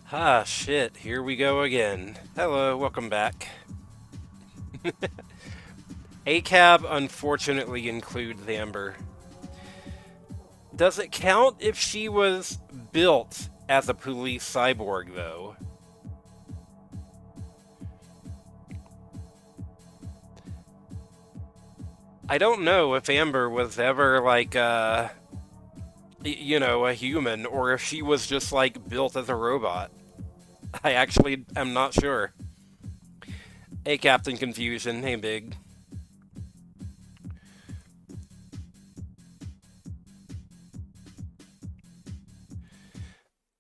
Ah, shit, here we go again. Hello, welcome back. ACAB unfortunately includes Amber. Does it count if she was built as a police cyborg, though? I don't know if Amber was ever, like, a human, or if she was just, like, built as a robot. I actually am not sure. Hey, Captain Confusion. Hey, Big.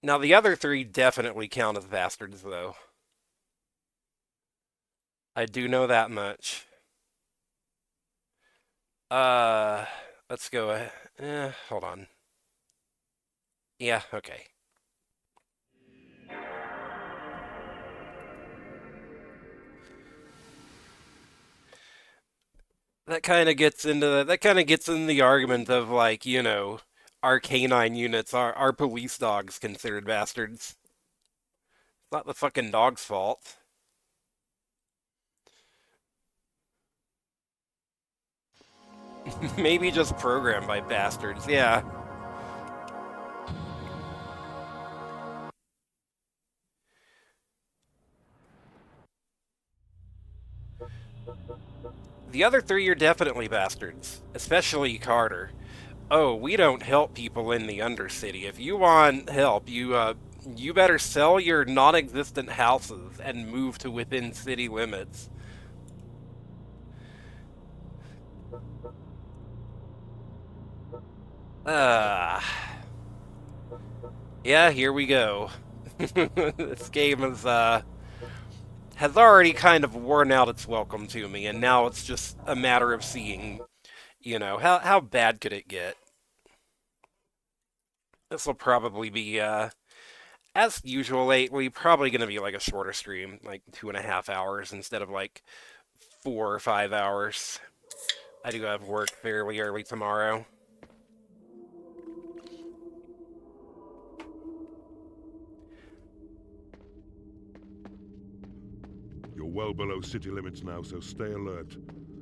Now, the other three definitely count as bastards, though. I do know that much. Uh, let's go. Hold on. Yeah, okay. That kind of gets in the argument of like, our canine units are our police dogs considered bastards. It's not the fucking dog's fault. Maybe just programmed by bastards. Yeah. The other three are definitely bastards, especially Carter. Oh, we don't help people in the Undercity. If you want help, you better sell your non-existent houses and move to within city limits. Ah, yeah, here we go. This game has already kind of worn out its welcome to me, and now it's just a matter of seeing, how bad could it get? This will probably be as usual lately, probably going to be like a shorter stream, like 2.5 hours instead of like 4 or 5 hours. I do have work fairly early tomorrow. You're well below city limits now, so stay alert.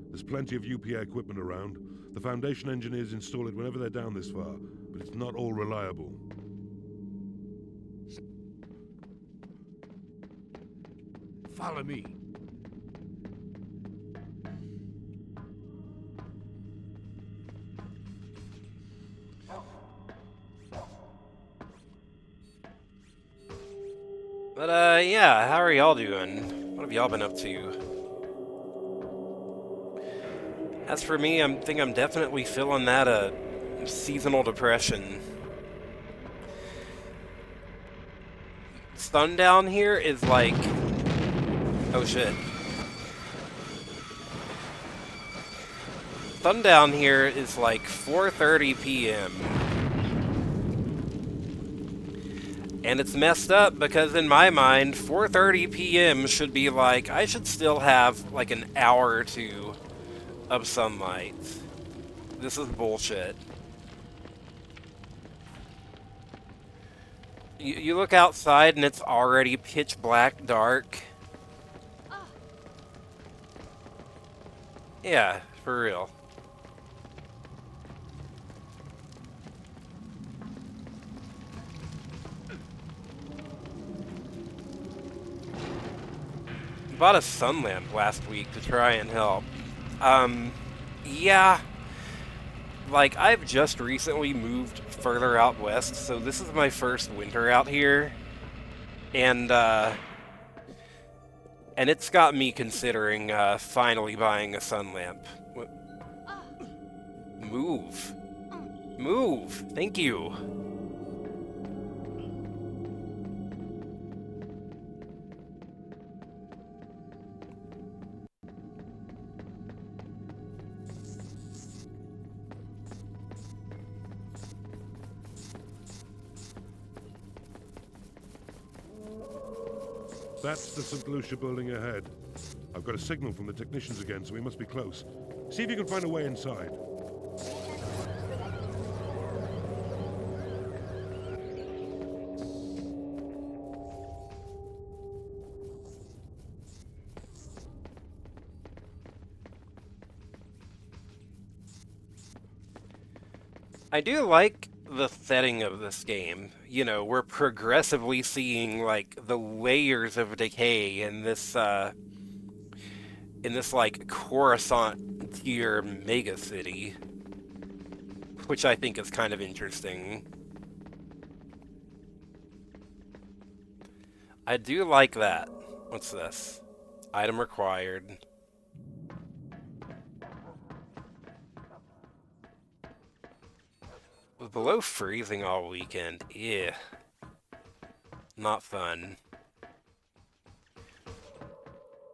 There's plenty of UPA equipment around. The Foundation engineers install it whenever they're down this far, but it's not all reliable. Follow me. But, yeah, how are y'all doing? What have y'all been up to? As for me, I'm definitely feeling that, seasonal depression. Sundown here is like... Oh, shit. Sundown here is like 4:30 p.m. And it's messed up because in my mind, 4:30 p.m. should be like, I should still have like an hour or two of sunlight. This is bullshit. You look outside and it's already pitch black dark. Yeah, for real. Bought a sun lamp last week to try and help. Yeah. Like, I've just recently moved further out west, so this is my first winter out here. And, and it's got me considering, finally buying a sun lamp. Move. Move! Thank you. That's the St. Lucia building ahead. I've got a signal from the technicians again, so we must be close. See if you can find a way inside. I do like the setting of this game. You know, we're progressively seeing like the layers of decay in this like Coruscant tier mega city, which I think is kind of interesting. I do like that. What's this? Item required. Below freezing all weekend. Yeah. Not fun.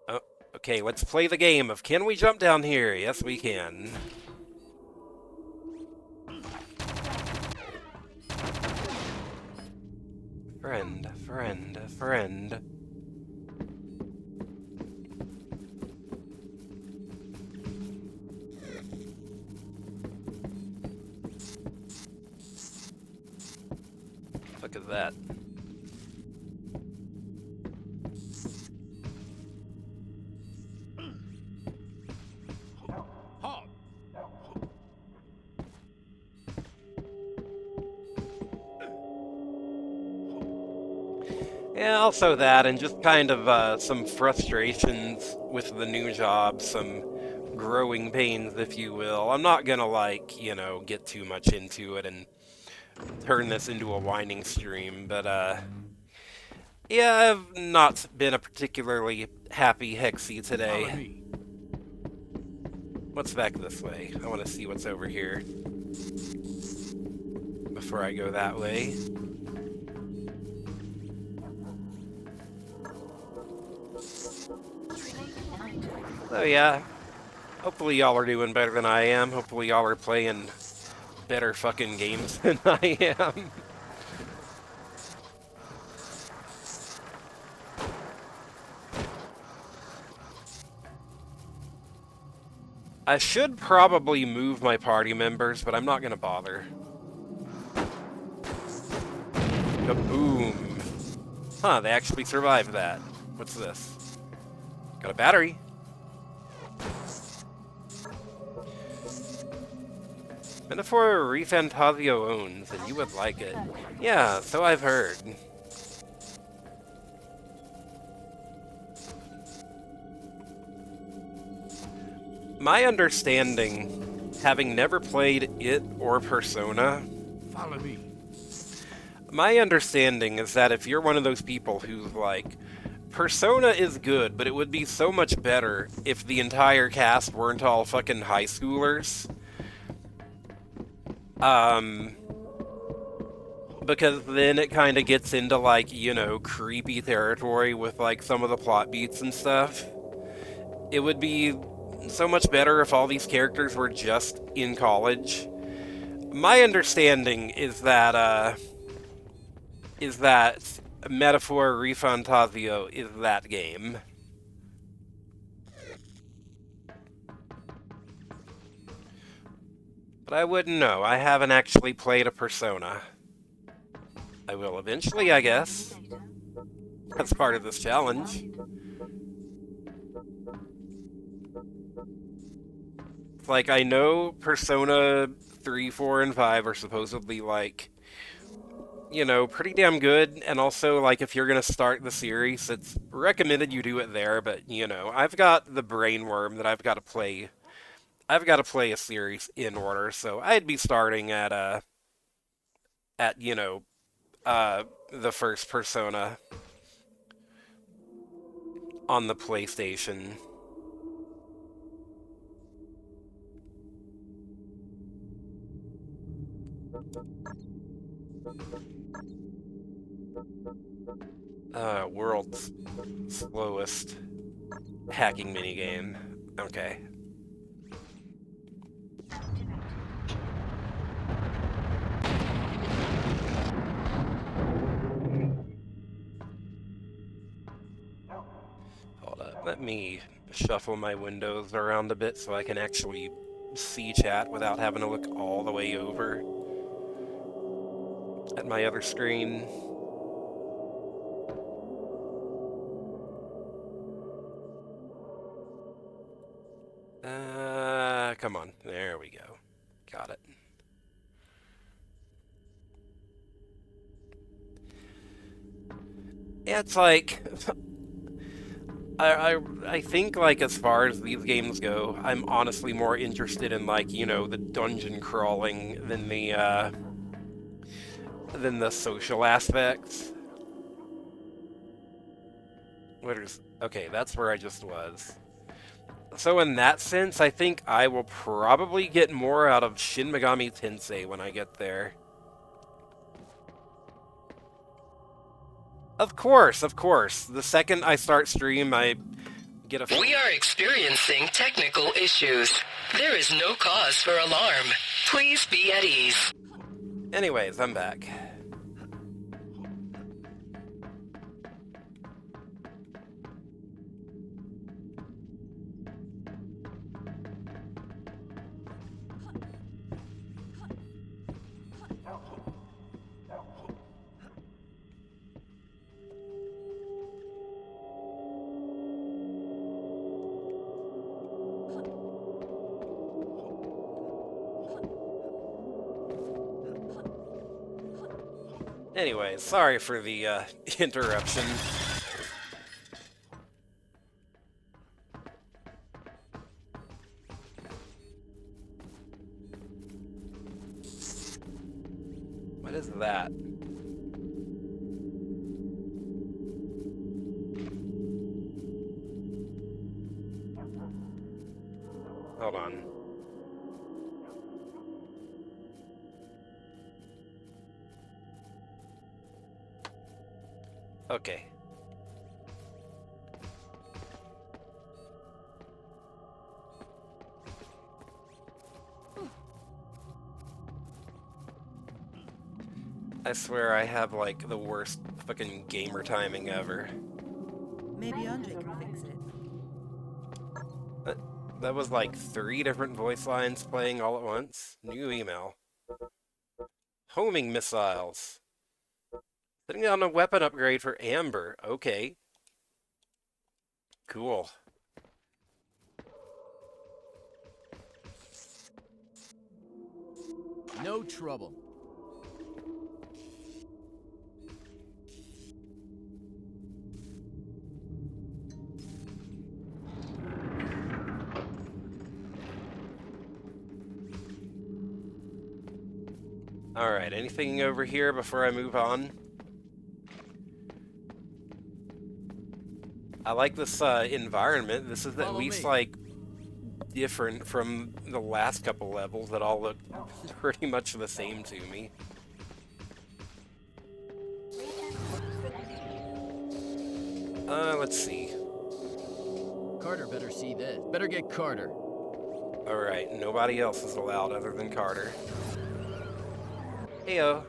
Oh, okay, let's play the game of can we jump down here? Yes, we can. Friend, friend, friend. Look at that. Halt! Yeah, also that, and just kind of some frustrations with the new job, some growing pains, if you will. I'm not gonna, like, you know, get too much into it and turn this into a whining stream, but, yeah, I've not been a particularly happy Hexy Follow today. me. What's back this way? I want to see what's over here before I go that way. Oh yeah, hopefully y'all are doing better than I am. Hopefully y'all are playing better fucking games than I am. I should probably move my party members, but I'm not gonna bother. Kaboom. Huh, they actually survived that. What's this? Got a battery. Metaphor Refantasio owns, and you would like it. Yeah, so I've heard. My understanding, having never played it or Persona, Follow me. my understanding is that if you're one of those people who's like, Persona is good, but it would be so much better if the entire cast weren't all fucking high schoolers. Because then it kind of gets into, like, you know, creepy territory with, like, some of the plot beats and stuff. It would be so much better if all these characters were just in college. My understanding is that Metaphor Refantasio is that game. But I wouldn't know. I haven't actually played a Persona. I will eventually, I guess. That's part of this challenge. Like, I know Persona 3, 4, and 5 are supposedly, like, you know, pretty damn good, and also, like, if you're gonna start the series, it's recommended you do it there, but, you know, I've got the brainworm that I've got to play. I've got to play a series in order, so I'd be starting at, you know, the first Persona on the PlayStation. World's slowest hacking minigame. Okay. Hold up. Let me shuffle my windows around a bit so I can actually see chat without having to look all the way over at my other screen. Come on. There we go. Got it. Yeah, it's like I think like as far as these games go, I'm honestly more interested in like, you know, the dungeon crawling than the social aspects. Okay, that's where I just was. So in that sense, I think I will probably get more out of Shin Megami Tensei when I get there. Of course, of course. The second I start stream, I get a... We are experiencing technical issues. There is no cause for alarm. Please be at ease. Anyways, I'm back. Anyways, sorry for the interruption. What is that? Hold on. Okay. I swear I have like the worst fucking gamer timing ever. Maybe Andre can fix it. That was like 3 different voice lines playing all at once. New email. Homing missiles. Putting on a weapon upgrade for Amber. Okay. Cool. No trouble. Alright, anything over here before I move on? I like this environment. This is at least like different from the last couple levels that all look pretty much the same to me. Let's see. Carter better see this. Better get Carter. Alright, nobody else is allowed other than Carter. Heyo.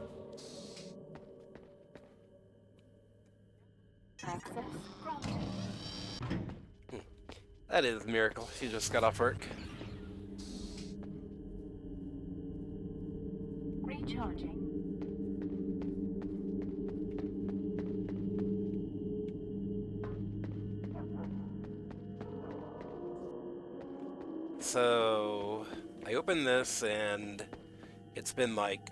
That is a miracle. She just got off work. Recharging. So, I opened this and it's been like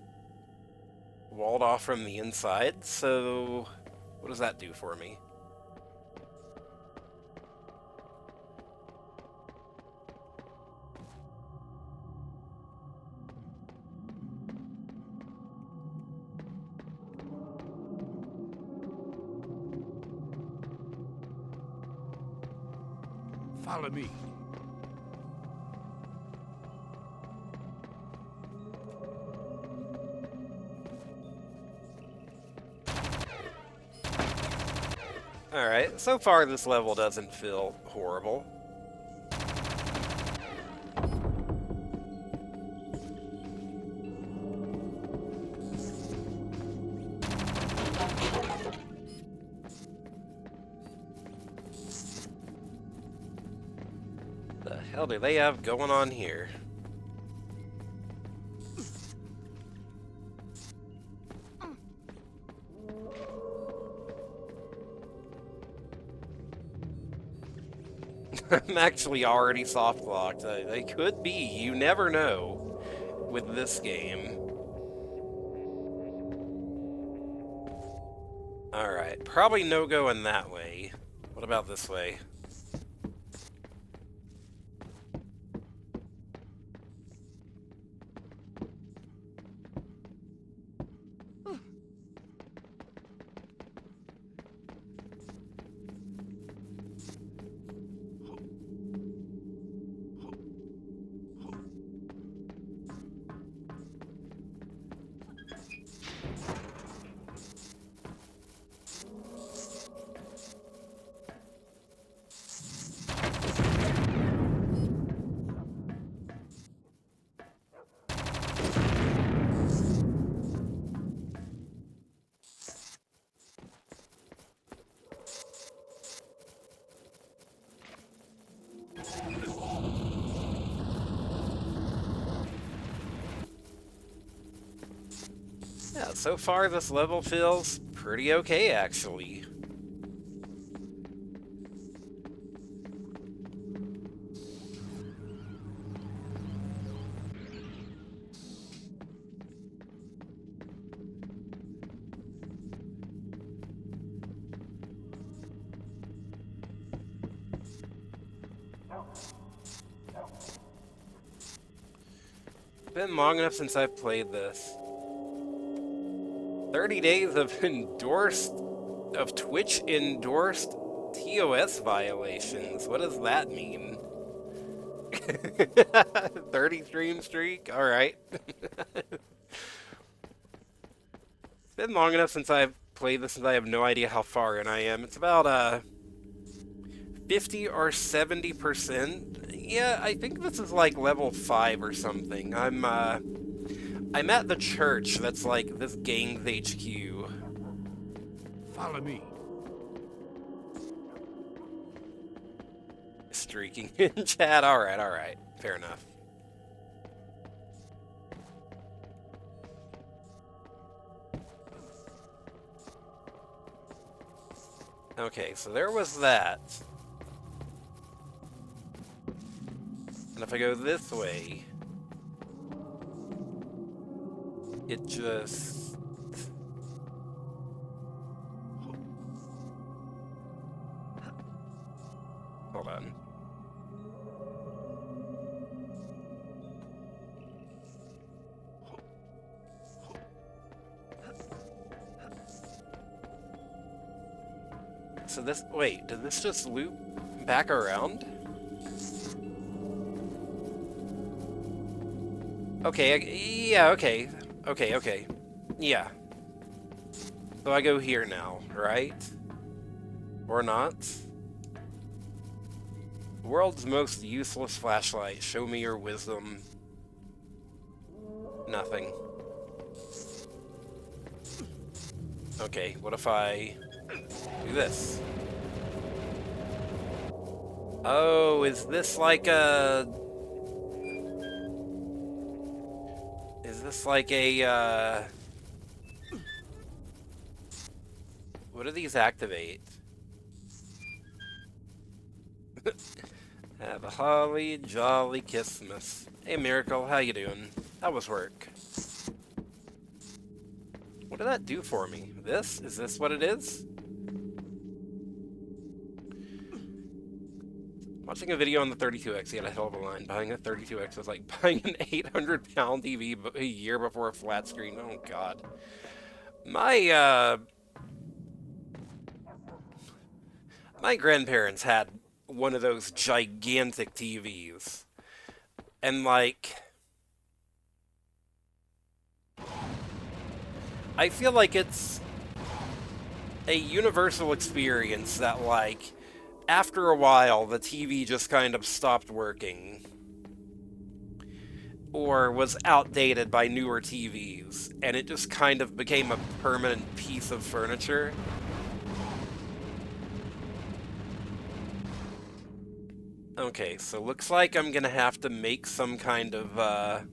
walled off from the inside, so what does that do for me? Follow me. Alright, so far this level doesn't feel horrible. The hell do they have going on here? I'm actually already soft-locked. They could be. You never know with this game. Alright, probably no going that way. What about this way? Yeah, so far this level feels pretty okay, actually. Been long enough since I've played this. 30 days of Twitch endorsed TOS violations. What does that mean? 30 stream streak? Alright. It's been long enough since I've played this and I have no idea how far in I am. It's about 50 or 70%. Yeah, I think this is like level 5 or something. I'm at the church that's like this gang's HQ. Follow me. Streaking in chat. Alright. Fair enough. Okay, so there was that. And if I go this way, it just... Hold on. So this... Wait, did this just loop back around? Okay, yeah, okay. Okay. Yeah. So I go here now, right? Or not? World's most useless flashlight. Show me your wisdom. Nothing. Okay, what if I do this? Oh, is this like a... Is this like a, what do these activate? Have a holly jolly Christmas. Hey Miracle, how you doing? How was work? What did that do for me? This? Is this what it is? Watching a video on the 32X, he had a hell of a line. Buying a 32X was like buying an 800-pound TV a year before a flat screen. Oh, God. My grandparents had one of those gigantic TVs. And, like... I feel like it's a universal experience that, like... After a while, the TV just kind of stopped working. Or was outdated by newer TVs. And it just kind of became a permanent piece of furniture. Okay, so looks like I'm gonna have to make some kind of,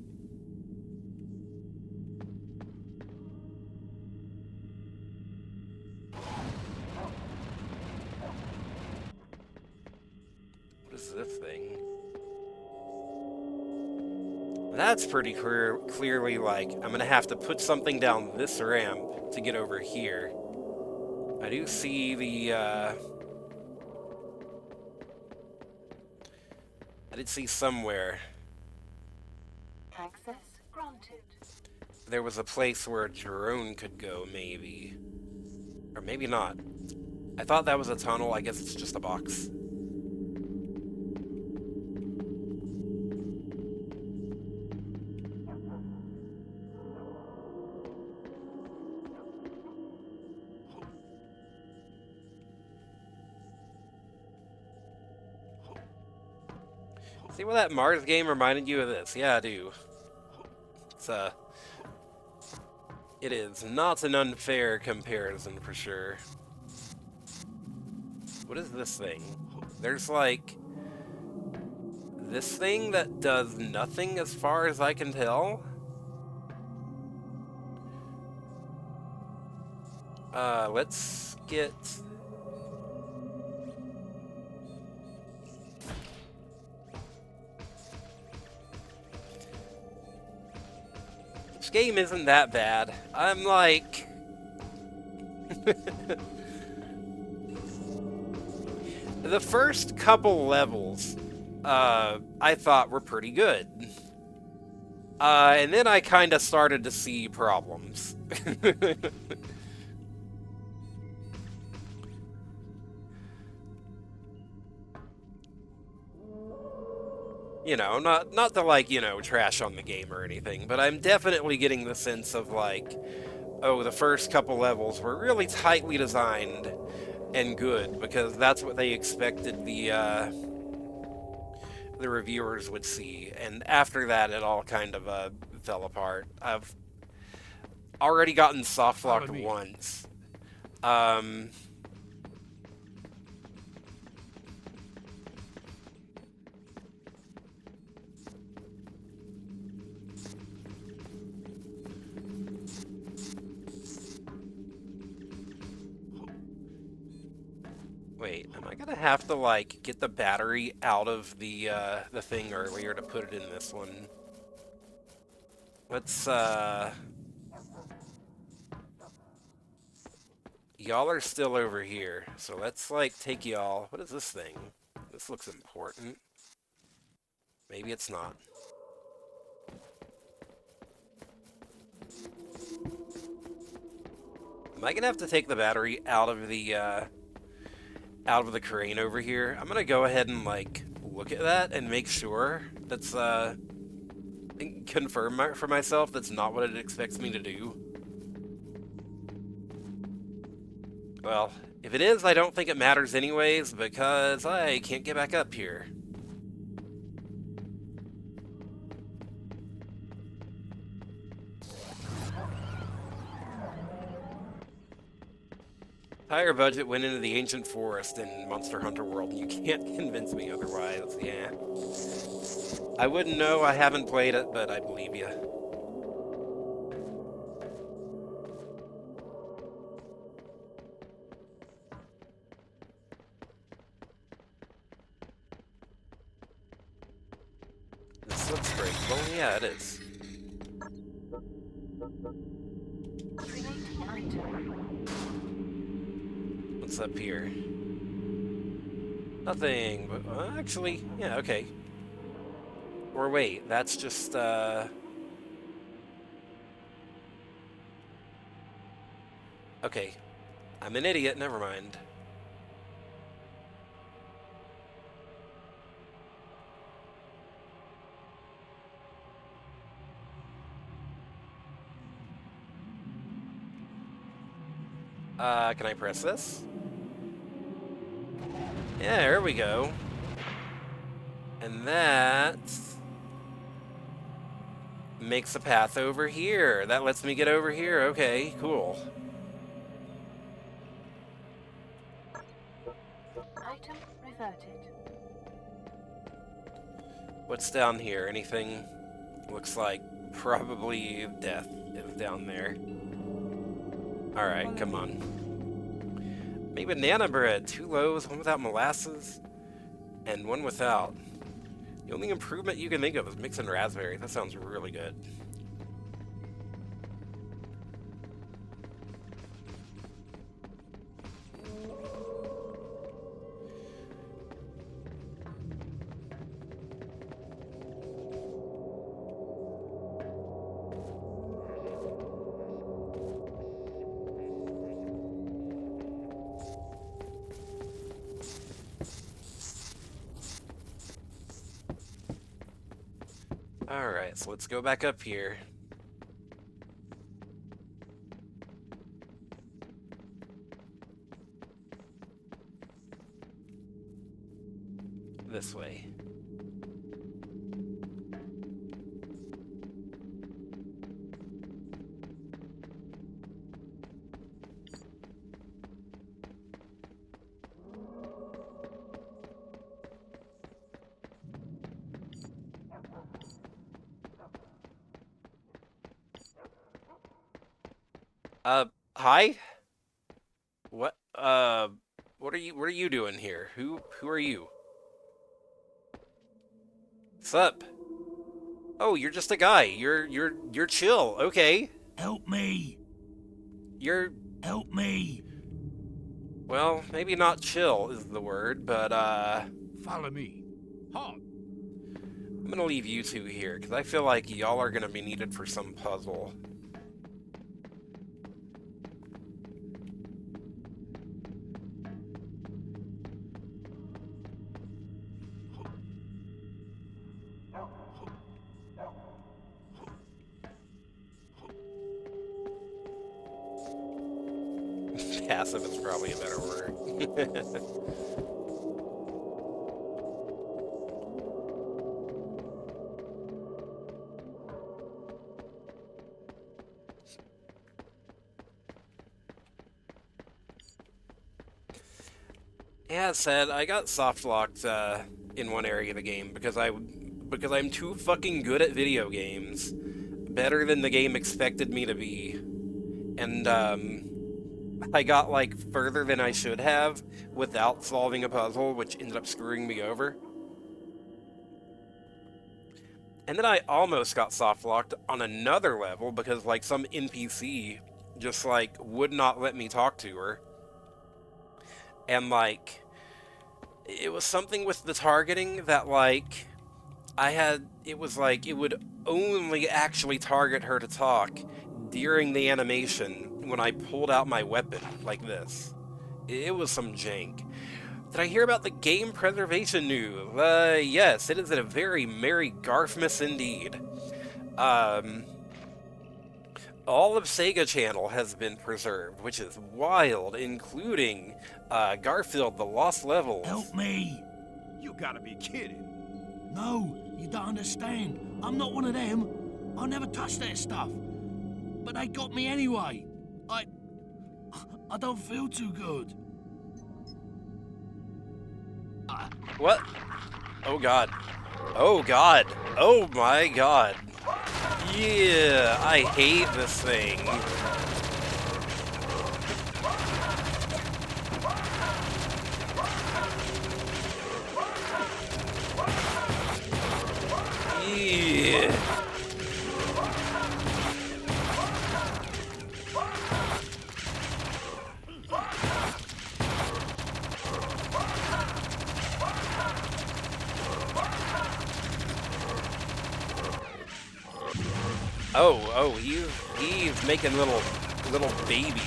this thing. That's pretty clearly like, I'm gonna have to put something down this ramp to get over here. I do see the, I did see somewhere Access granted. there was a place where a drone could go, maybe. Or maybe not. I thought that was a tunnel. I guess it's just a box. See, well, that Mars game reminded you of this. Yeah, I do. It's, it is not an unfair comparison, for sure. What is this thing? There's, like, this thing that does nothing as far as I can tell. Let's get... This game isn't that bad. I'm like... The first couple levels, I thought were pretty good. And then I kind of started to see problems. You know, not to, like, you know, trash on the game or anything, but I'm definitely getting the sense of, like, oh, the first couple levels were really tightly designed and good, because that's what they expected the reviewers would see, and after that it all kind of fell apart. I've already gotten soft locked once. Wait, am I gonna have to, like, get the battery out of the thing earlier to put it in this one? Let's, y'all are still over here, so let's, like, take y'all... What is this thing? This looks important. Maybe it's not. Am I gonna have to take the battery out of the crane over here? I'm gonna go ahead and, like, look at that and make sure that's, confirm for myself that's not what it expects me to do. Well, if it is, I don't think it matters anyways, because I can't get back up here. Entire budget went into the ancient forest in Monster Hunter World, and you can't convince me otherwise, yeah. I wouldn't know, I haven't played it, but I believe you. This looks breakable, yeah, it is. Creating item. What's up here? Nothing, but actually, yeah, okay. Or wait, that's just, okay. I'm an idiot, never mind. Can I press this? Yeah, there we go. And that makes a path over here. That lets me get over here. Okay, cool. Item reverted. What's down here? Anything? Looks like probably death is down there. Alright, come on. Maybe banana bread. 2 loaves, one without molasses, and one without. The only improvement you can think of is mixing raspberries. That sounds really good. Alright, so let's go back up here. This way. Hi? What are you doing here? Who are you? Sup? Oh, you're just a guy. You're chill. Okay. Help me! You're, Help me! well, maybe not chill is the word, but, Follow me. Halt! I'm gonna leave you two here, because I feel like y'all are gonna be needed for some puzzle. Passive is probably a better word. Yeah, said I got soft locked in one area of the game because I'm too fucking good at video games, better than the game expected me to be, and I got like further than I should have without solving a puzzle, which ended up screwing me over. And then I almost got soft locked on another level because like some NPC just like would not let me talk to her. And like it was something with the targeting that like it was like it would only actually target her to talk during the animation when I pulled out my weapon like this. It was some jank. Did I hear about the game preservation news? Yes, it is a very merry Garfmas indeed. All of Sega Channel has been preserved, which is wild, including Garfield: The Lost Levels. Help me! You gotta be kidding. No, you don't understand. I'm not one of them. I never touched that stuff. But they got me anyway. I don't feel too good. What? Oh god. Oh god. Oh my god. Yeah, I hate this thing. Yeah. Oh, he's making little babies.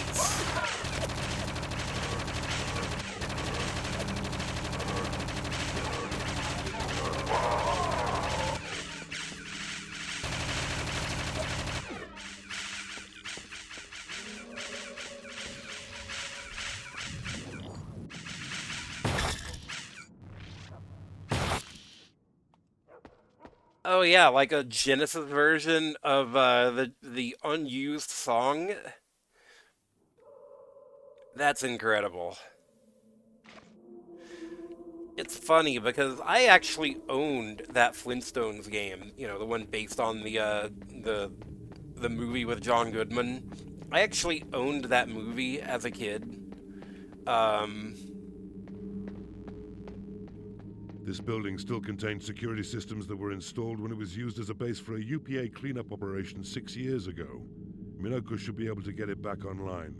Oh yeah, like a Genesis version of the unused song. That's incredible. It's funny because I actually owned that Flintstones game, you know, the one based on the movie with John Goodman. I actually owned that movie as a kid. This building still contains security systems that were installed when it was used as a base for a UPA cleanup operation 6 years ago. Minoko should be able to get it back online.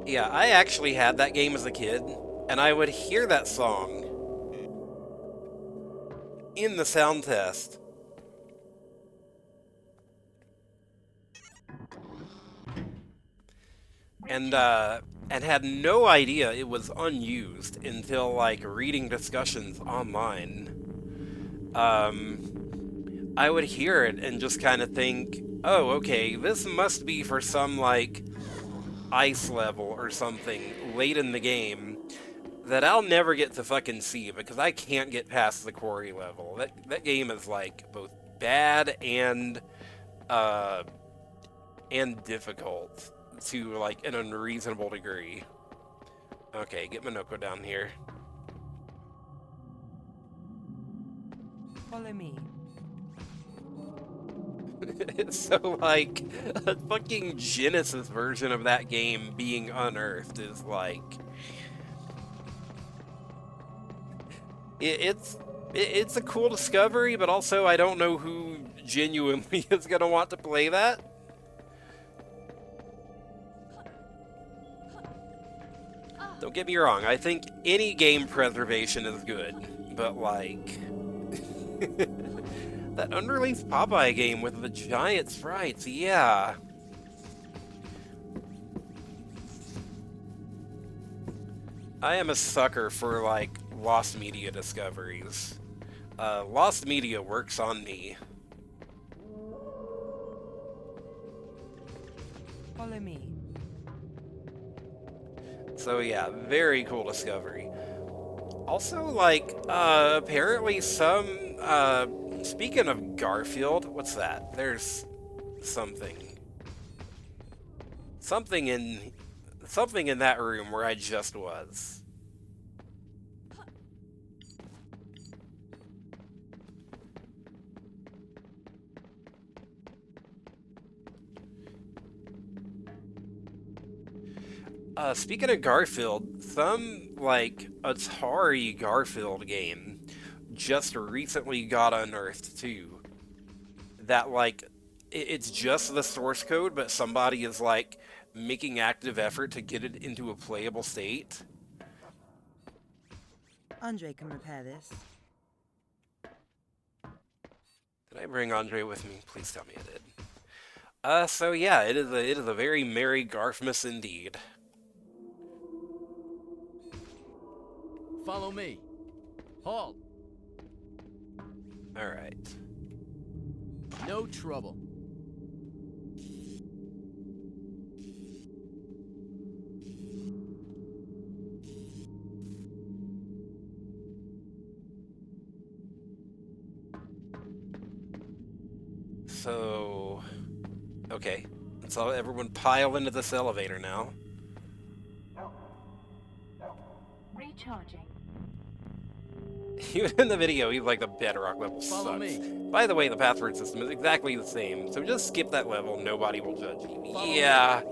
Yeah, I actually had that game as a kid, and I would hear that song in the sound test. and had no idea it was unused until like reading discussions online. I would hear it and just kind of think, oh, okay, this must be for some like ice level or something late in the game that I'll never get to fucking see because I can't get past the quarry level. That game is like both bad and difficult to like an unreasonable degree. Okay, get Minoko down here. Follow me. So like a fucking Genesis version of that game being unearthed is like it's a cool discovery, but also I don't know who genuinely is gonna want to play that. Don't get me wrong, I think any game preservation is good, but like that unreleased Popeye game with the giant sprites, yeah. I am a sucker for like lost media discoveries. Lost media works on me. Follow me. So yeah, very cool discovery. Also, like, apparently some, speaking of Garfield, what's that? There's something in that room where I just was. Speaking of Garfield, some, like, Atari Garfield game just recently got unearthed, too. That, like, it's just the source code, but somebody is, like, making active effort to get it into a playable state. Andre can repair this. Did I bring Andre with me? Please tell me I did. So yeah, it is a very merry Garfmas indeed. Follow me. Halt. Alright. No trouble. So, okay. Let's all everyone pile into this elevator now. Recharging. Even in the video, he's like, the bedrock level Follow sucks. me. By the way, the password system is exactly the same, so just skip that level, nobody will judge you. Follow Yeah.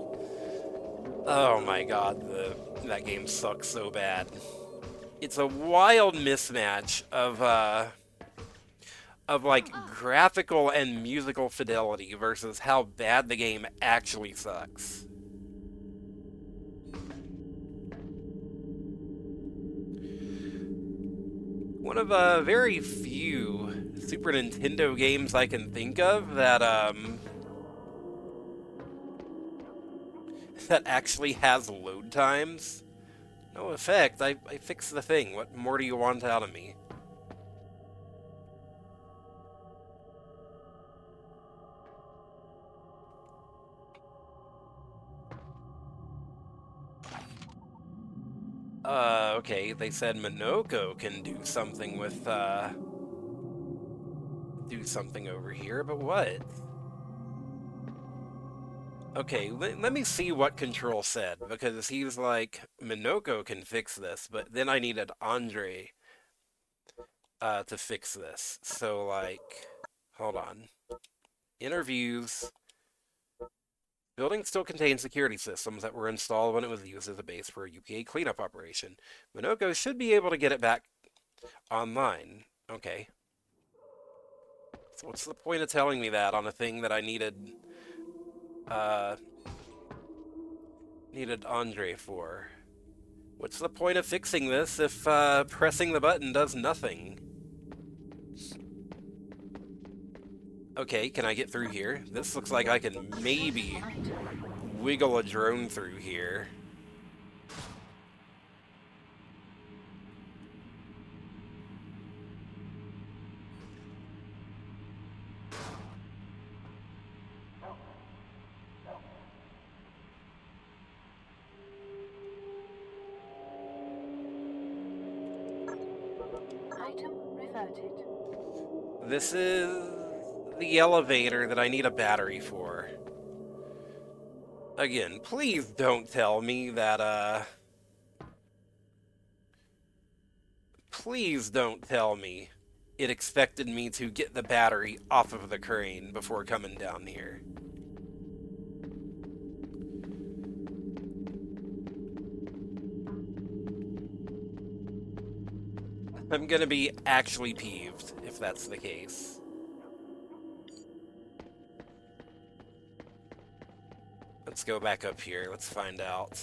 Oh my god, that game sucks so bad. It's a wild mismatch of like graphical and musical fidelity versus how bad the game actually sucks. One of very few Super Nintendo games I can think of that that actually has load times. No effect, I fixed the thing. What more do you want out of me? Okay, they said Minoko can do something with, do something over here, but what? Okay, let me see what Control said, because he was like, Minoko can fix this, but then I needed Andre, to fix this. So, like, hold on. Interviews. Building still contains security systems that were installed when it was used as a base for a UPA cleanup operation. Minoko should be able to get it back online. Okay. So what's the point of telling me that on a thing that I needed Andre for? What's the point of fixing this if pressing the button does nothing? Okay, can I get through here? This looks like I can maybe wiggle a drone through here. Item reverted. This is the elevator that I need a battery for. Again, please don't tell me that, please don't tell me it expected me to get the battery off of the crane before coming down here. I'm gonna be actually peeved if that's the case. Let's go back up here. Let's find out.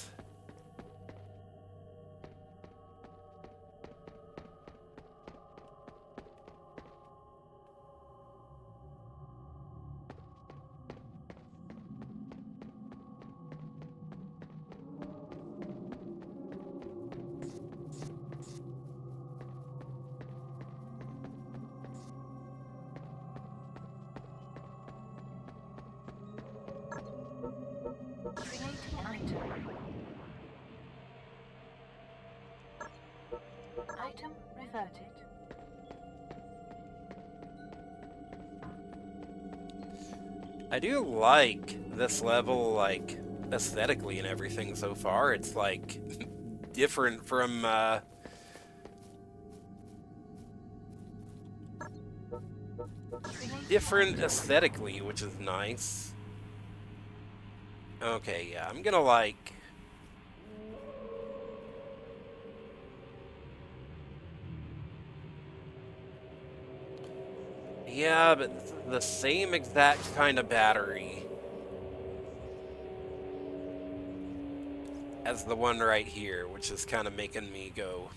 Creating item. Item reverted. I do like this level, like, aesthetically and everything so far. It's, like, different from, different aesthetically, which is nice. Okay, yeah, I'm gonna, like... Yeah, but it's the same exact kind of battery as the one right here, which is kind of making me go,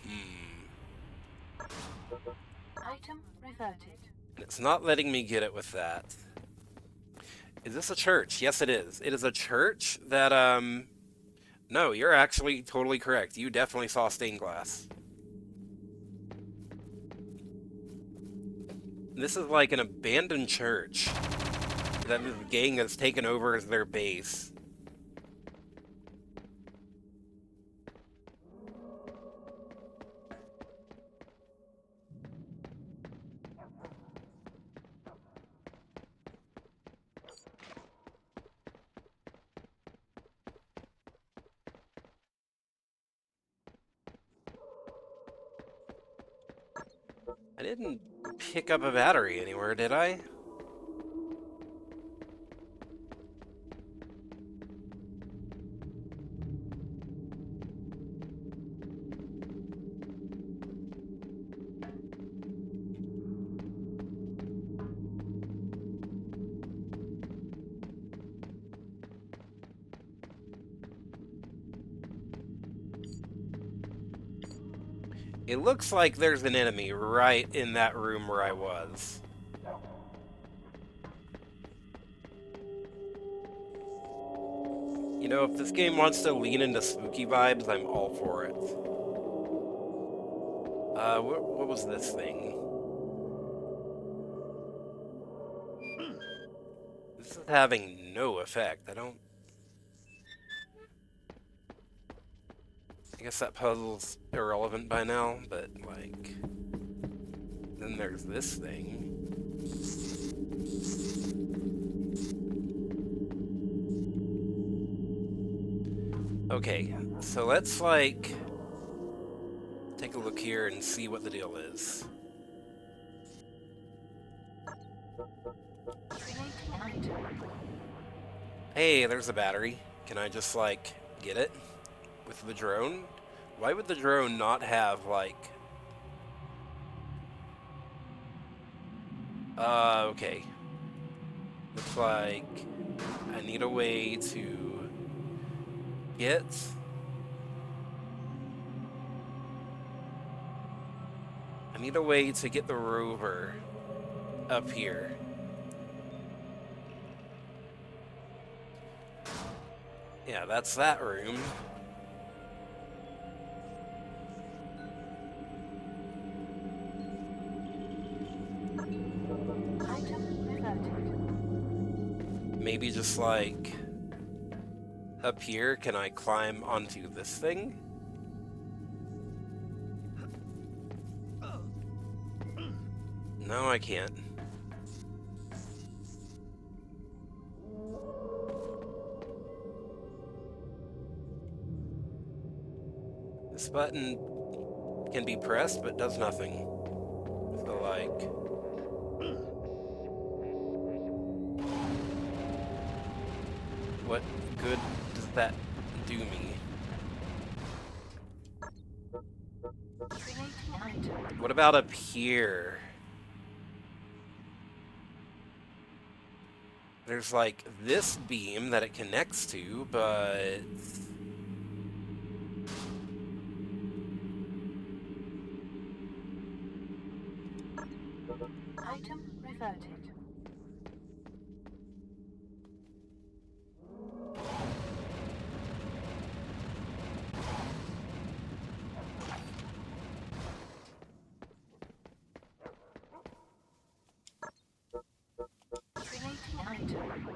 Item reverted. And it's not letting me get it with that. Is this a church? Yes, it is. It is a church that, no, you're actually totally correct. You definitely saw stained glass. This is like an abandoned church that the gang has taken over as their base. I didn't pick up a battery anywhere, did I? It looks like there's an enemy right in that room where I was. You know, if this game wants to lean into spooky vibes, I'm all for it. What was this thing? This is having no effect. I guess that puzzle's irrelevant by now, but, like... Then there's this thing. Okay, so let's, like... take a look here and see what the deal is. Hey, there's a battery. Can I just, like, get it? With the drone? Why would the drone not have, like... okay. Looks like I need a way to get... I need a way to get the rover up here. Yeah, that's that room. Item reverted. Maybe just like up here, can I climb onto this thing? No, I can't. This button can be pressed, but does nothing. So, like... what good does that do me? Creating item. What about up here? There's, like, this beam that it connects to, but... Item reverted. Creating item.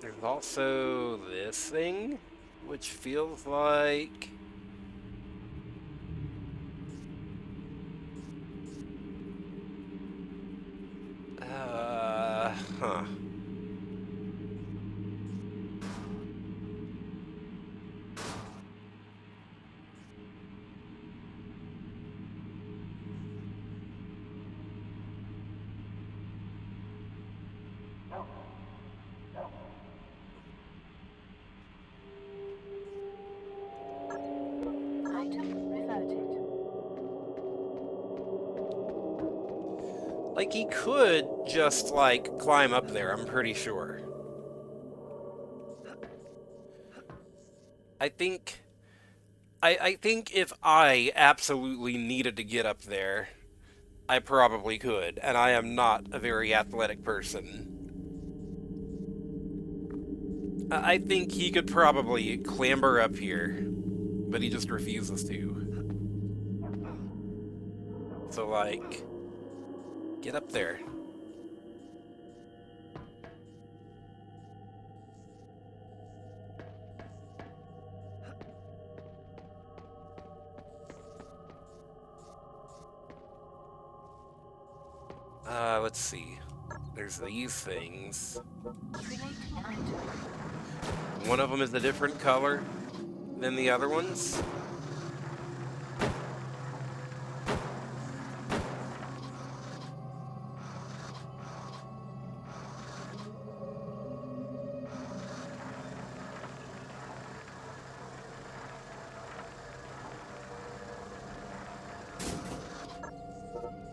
There's also this thing, which feels like... huh. Item reverted. Like, he could just, like, climb up there, I'm pretty sure. I think... I think if I absolutely needed to get up there, I probably could, and I am not a very athletic person. I think he could probably clamber up here, but he just refuses to. So, like, get up there. Let's see. There's these things. Creating item. One of them is a different color than the other ones.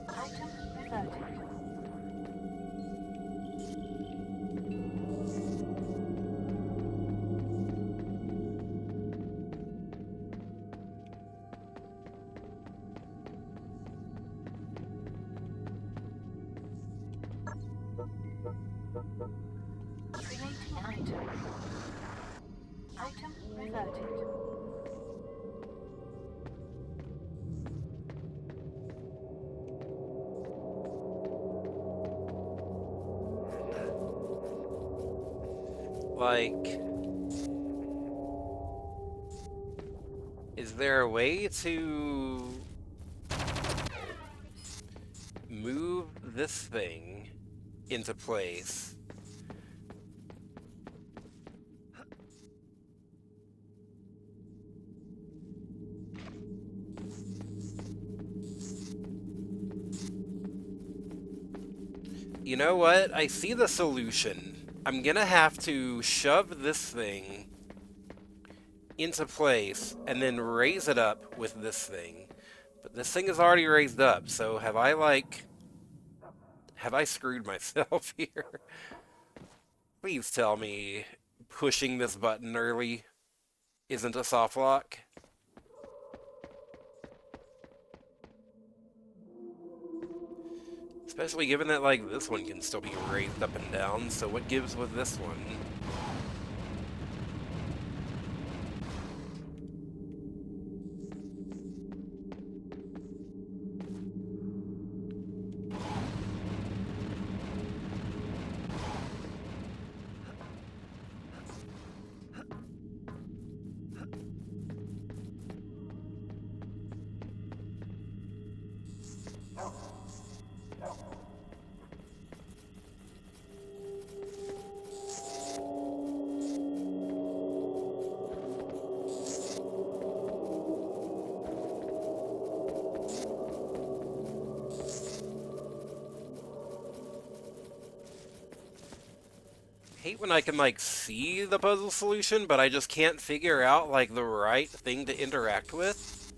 Item reverted. Creating item. Item reverted. Like, is there a way to move this thing into place? You know what? I see the solution. I'm gonna have to shove this thing into place and then raise it up with this thing. But this thing is already raised up, so have I screwed myself here? Please tell me pushing this button early isn't a soft lock. Especially given that, like, this one can still be raised up and down, so what gives with this one? Hate when I can, like, see the puzzle solution, but I just can't figure out, like, the right thing to interact with.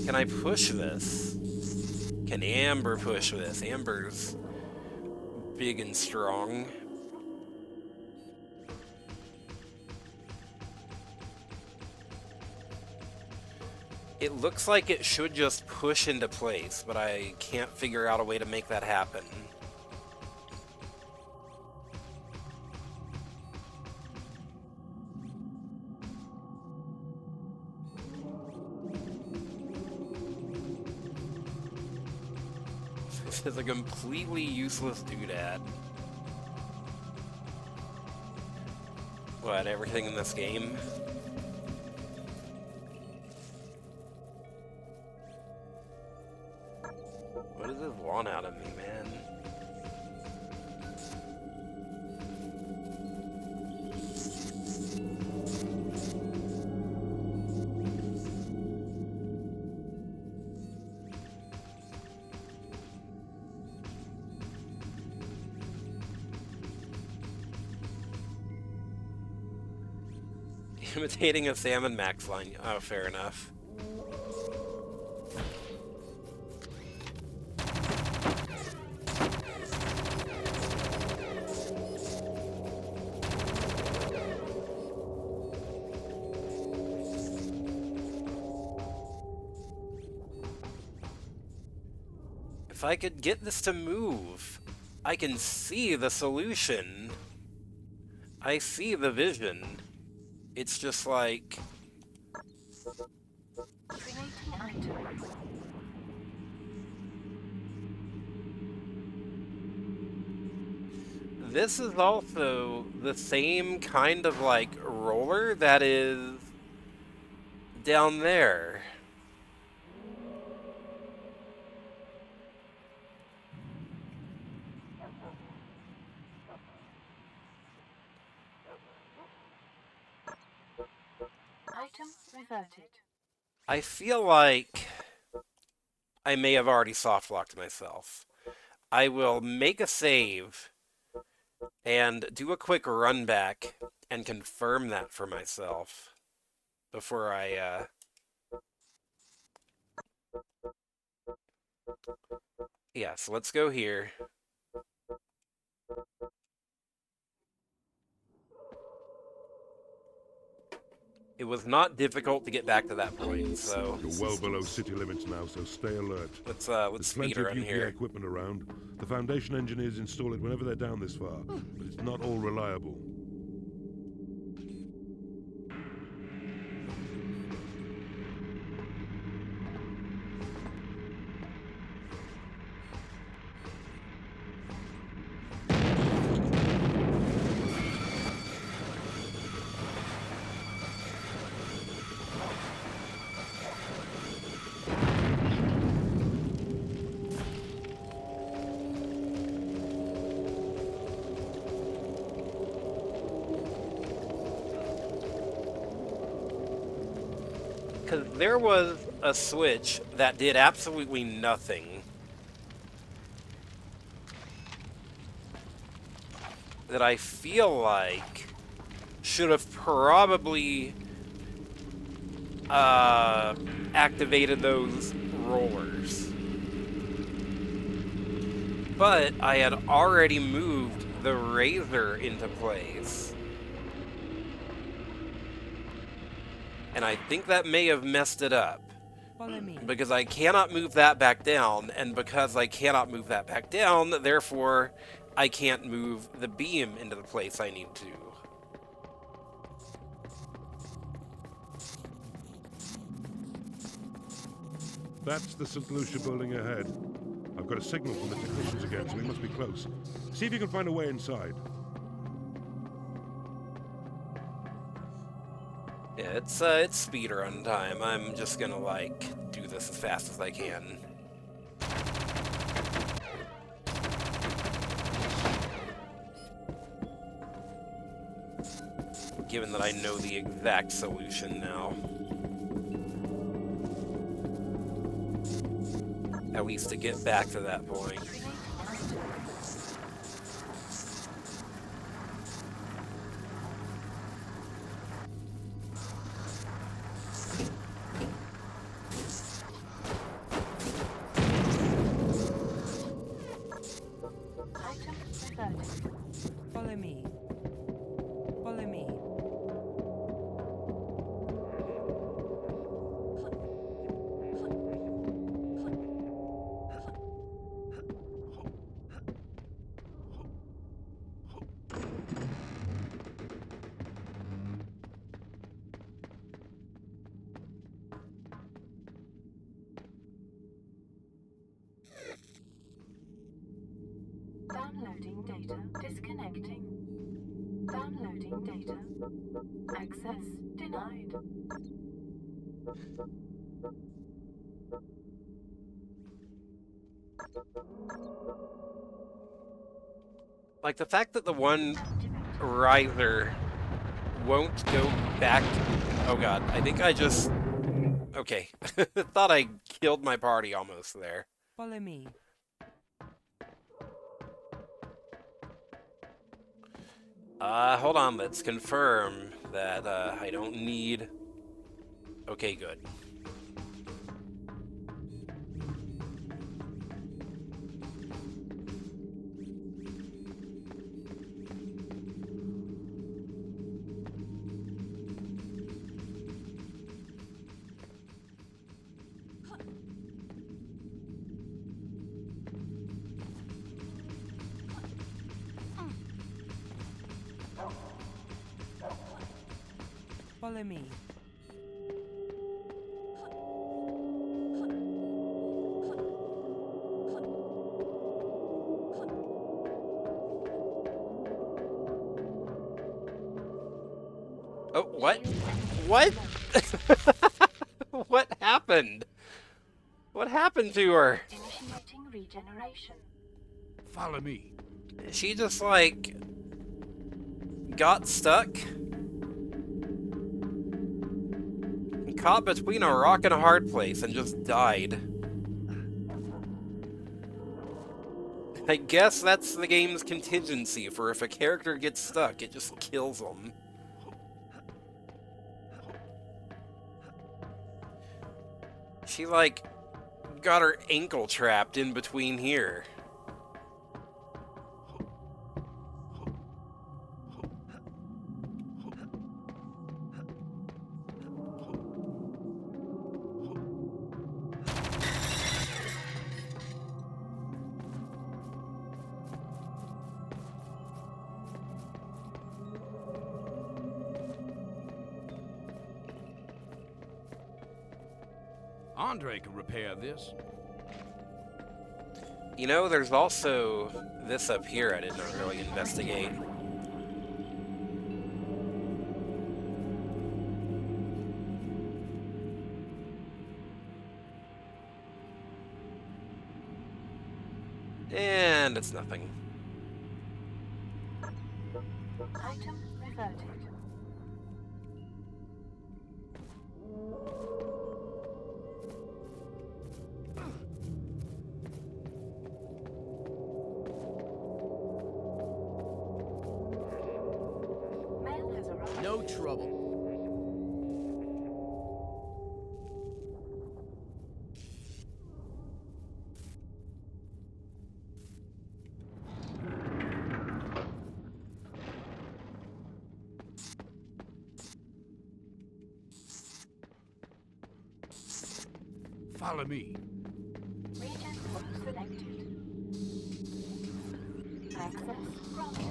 Can I push this? Can Amber push this? Amber's big and strong. It looks like it should just push into place, but I can't figure out a way to make that happen. This is a completely useless doodad. What, everything in this game? What does this want out of me, man? Imitating a Salmon Max line. Oh, fair enough. If I could get this to move, I can see the solution. I see the vision. It's just like... Creating item. This is also the same kind of, like, roller that is down there. Item reverted. I feel like I may have already soft-locked myself. I will make a save and do a quick run back and confirm that for myself before I, Yeah, so let's go here. It was not difficult to get back to that point, so You're well below city limits now, so stay alert. let's There's speed plenty of run UPA here. equipment around. The Foundation engineers install it whenever they're down this far, but it's not all reliable. Because there was a switch that did absolutely nothing. That I feel like should have probably activated those rollers. But I had already moved the razor into place. And I think that may have messed it up. Follow me. Because I cannot move that back down, and because I cannot move that back down, therefore I can't move the beam into the place I need to. That's the St. Lucia building ahead. I've got a signal from the technicians again, so we must be close. See if you can find a way inside. Yeah, it's speedrun time. I'm just gonna, like, do this as fast as I can. Given that I know the exact solution now. At least to get back to that point. Item reverted. Follow me. Follow me. Downloading data disconnecting. Downloading data. Access denied. Like, the fact that the one riser won't go back... Oh god, I think I just... Okay. Thought I killed my party almost there. Follow me. Hold on, let's confirm that, I don't need... Okay, good. Follow me. Oh, what? What? What happened? What happened to her? Initiating regeneration. Follow me. She just, like, got stuck? Caught between a rock and a hard place and just died. I guess that's the game's contingency for if a character gets stuck, it just kills them. She, like, got her ankle trapped in between here. Andre can repair this. You know, there's also this up here I did not really investigate. And it's nothing. Item reverted. Mail has arrived. No trouble. Follow me. Region selected. Access granted.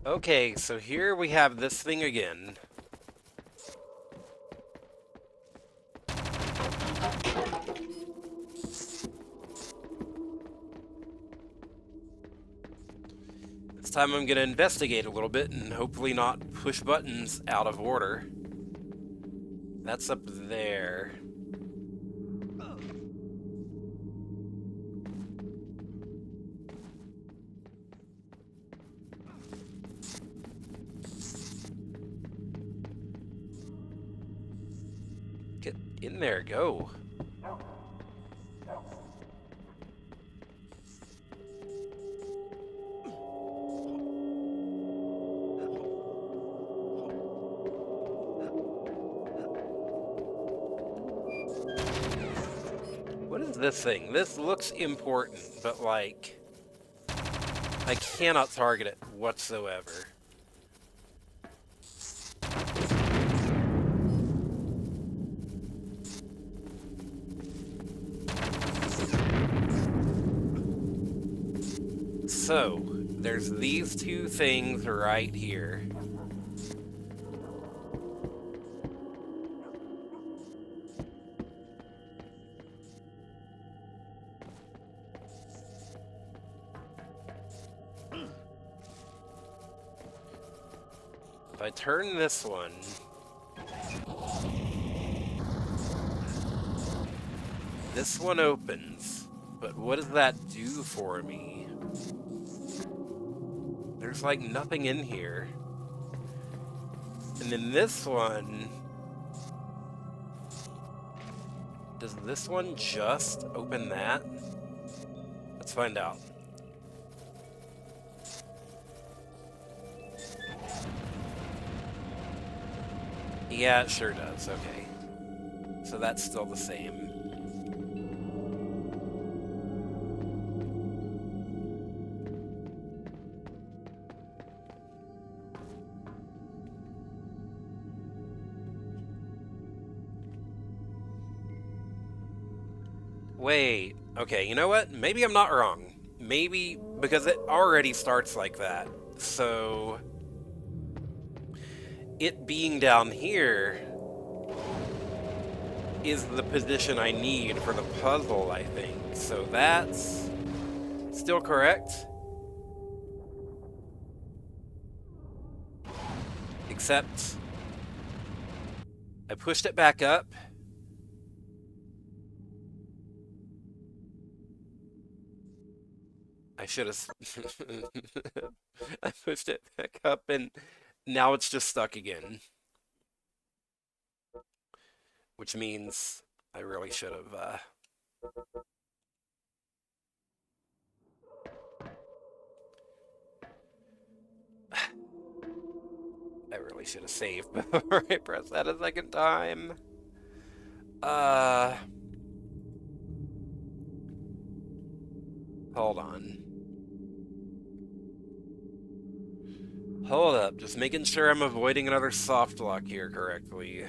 Okay, so here we have this thing again. This time I'm gonna investigate a little bit and hopefully not push buttons out of order. That's up there. Get in there, go. What is this thing? This looks important, but like, I cannot target it whatsoever. So, there's these two things right here. If I turn this one, this one opens, but what does that do for me? There's like nothing in here. And then this one, does this one just open that? Let's find out. Yeah, it sure does. Okay. So that's still the same. Wait. Okay, you know what? Maybe I'm not wrong. Maybe because it already starts like that. So it being down here is the position I need for the puzzle, I think. So that's still correct. Except I pushed it back up. I should have... I pushed it back up and now it's just stuck again. Which means I really should have... I really should have saved before I pressed that a second time. Hold on. Hold up, just making sure I'm avoiding another soft lock here correctly.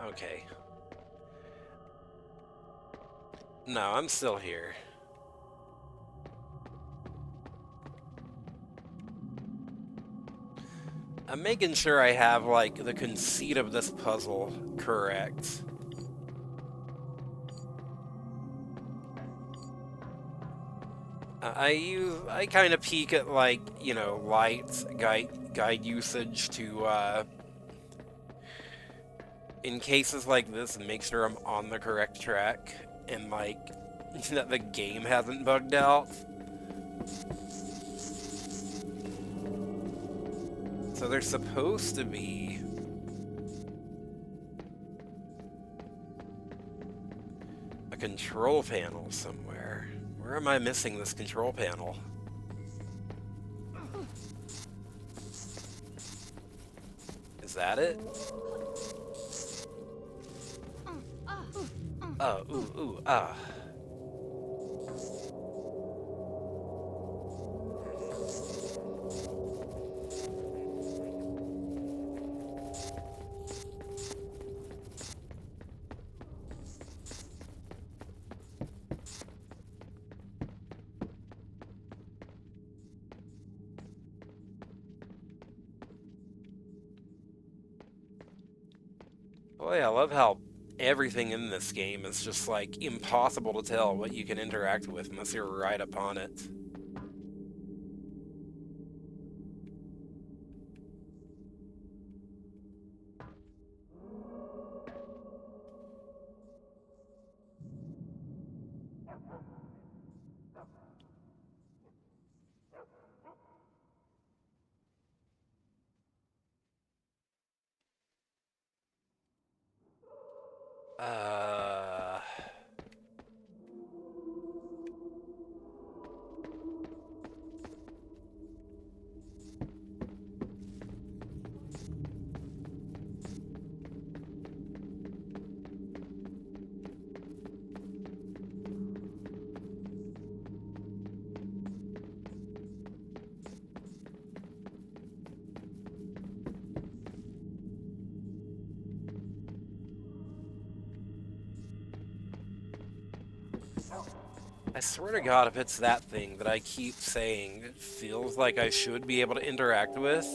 Okay. No, I'm still here. I'm making sure I have, like, the conceit of this puzzle correct. I kind of peek at, like, you know, lights, guide usage to, in cases like this, make sure I'm on the correct track, and, like, that the game hasn't bugged out. So there's supposed to be a control panel somewhere. Where am I missing this control panel? Is that it? Oh, ooh, ah. Boy, I love how everything in this game is just, like, impossible to tell what you can interact with unless you're right upon it. Uh... I swear to God, if it's that thing that I keep saying, it feels like I should be able to interact with.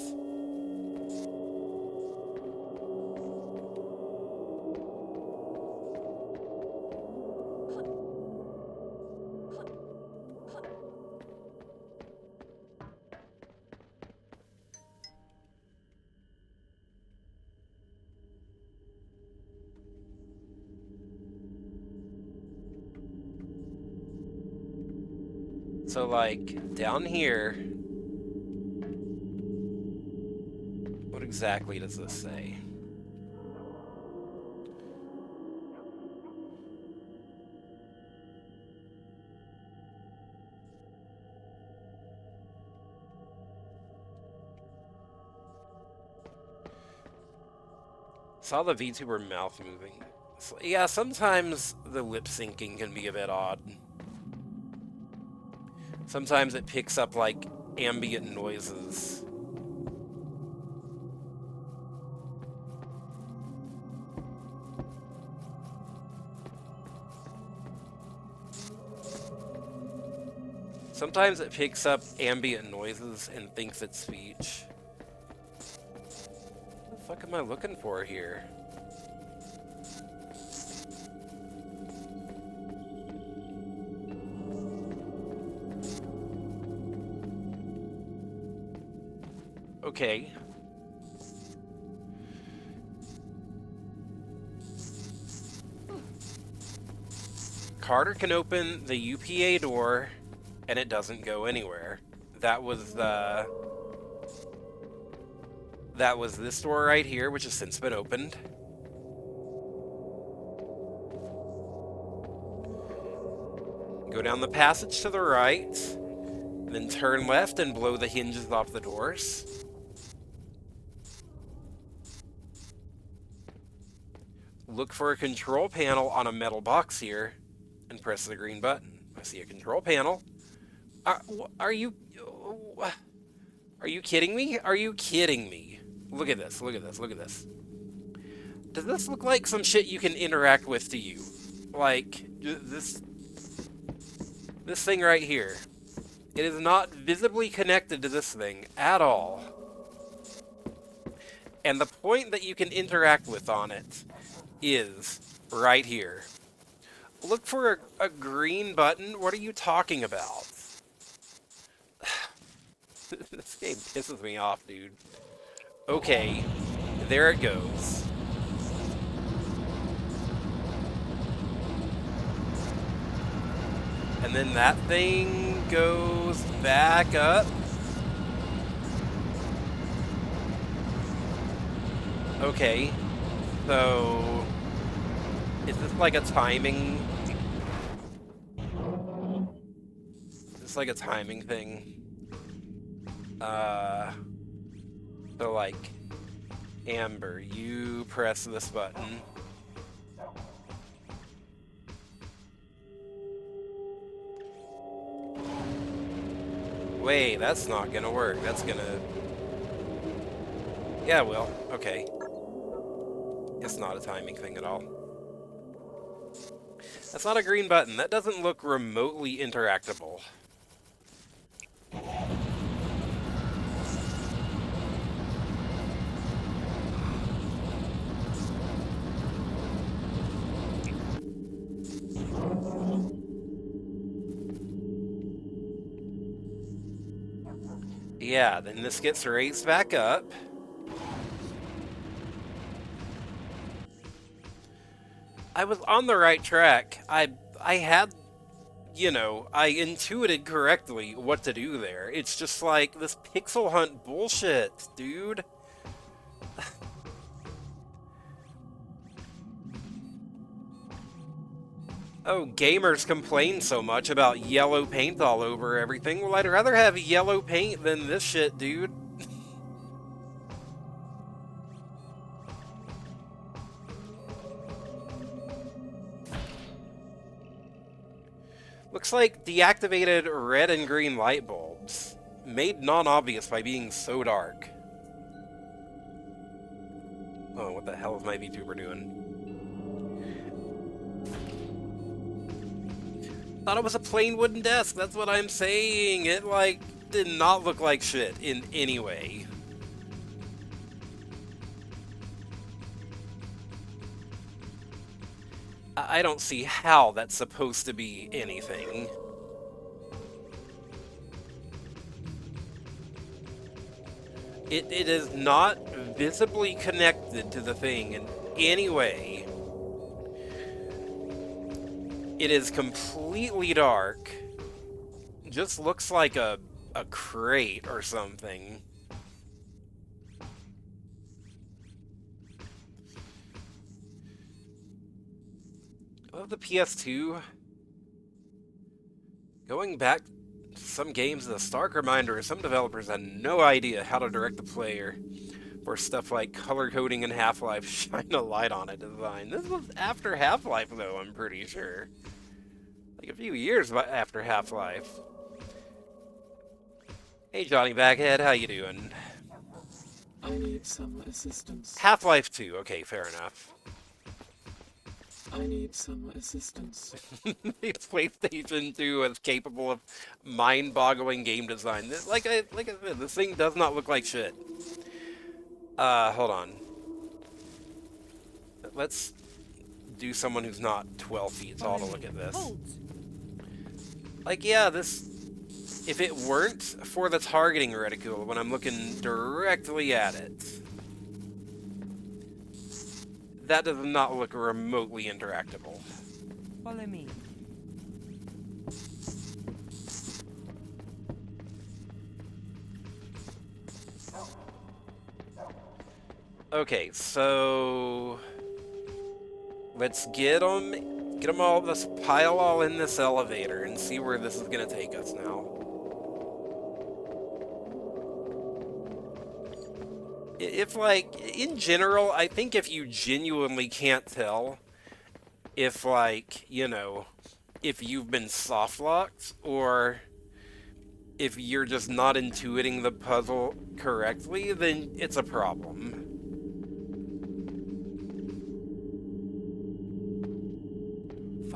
So, like, down here, what exactly does this say? Saw the VTuber mouth moving. So, yeah, sometimes the lip syncing can be a bit odd. Sometimes it picks up, like, ambient noises. Sometimes it picks up ambient noises and thinks it's speech. What the fuck am I looking for here? Okay. Carter can open the UPA door, and it doesn't go anywhere. That was this door right here, which has since been opened. Go down the passage to the right, then turn left and blow the hinges off the doors. Look for a control panel on a metal box here, and press the green button. I see a control panel. Are you kidding me? Are you kidding me? Look at this, look at this, look at this. Does this look like some shit you can interact with to you? Like, this thing right here. It is not visibly connected to this thing at all. And the point that you can interact with on it is right here. Look for a green button? What are you talking about? This game pisses me off, dude. Okay, there it goes. And then that thing goes back up. Okay, so is this like a timing? Is this like a timing thing? So like, Amber, you press this button. Wait, that's not gonna work. That's gonna... Yeah, well, okay. It's not a timing thing at all. That's not a green button. That doesn't look remotely interactable. Yeah, then this gets raised back up. I was on the right track. I had, you know, I intuited correctly what to do there. It's just like this pixel hunt bullshit, dude. Oh, gamers complain so much about yellow paint all over everything. Well, I'd rather have yellow paint than this shit, dude. Looks like deactivated red and green light bulbs, made non-obvious by being so dark. Oh, what the hell is my VTuber doing? Thought it was a plain wooden desk, that's what I'm saying. It, like, did not look like shit in any way. I don't see how that's supposed to be anything. It is not visibly connected to the thing in any way. It is completely dark. Just looks like a crate or something. I love the PS2. Going back to some games, the stark reminder is some developers had no idea how to direct the player for stuff like color coding and Half-Life shine a light on a design. This was after Half-Life, though, I'm pretty sure. Like a few years after Half-Life. Hey, Johnny Baghead, how you doing? I need some assistance. Half-Life 2, okay, fair enough. I need some assistance. The PlayStation 2 is capable of mind-boggling game design. Like I said, this thing does not look like shit. Hold on. Let's do someone who's not 12 feet tall to look at this. Like, yeah, this... If it weren't for the targeting reticule when I'm looking directly at it, that does not look remotely interactable. Follow me. Okay, so let's get them all, let's pile all in this elevator and see where this is gonna take us now. If, like, in general, I think if you genuinely can't tell if, like, you know, if you've been soft-locked or if you're just not intuiting the puzzle correctly, then it's a problem.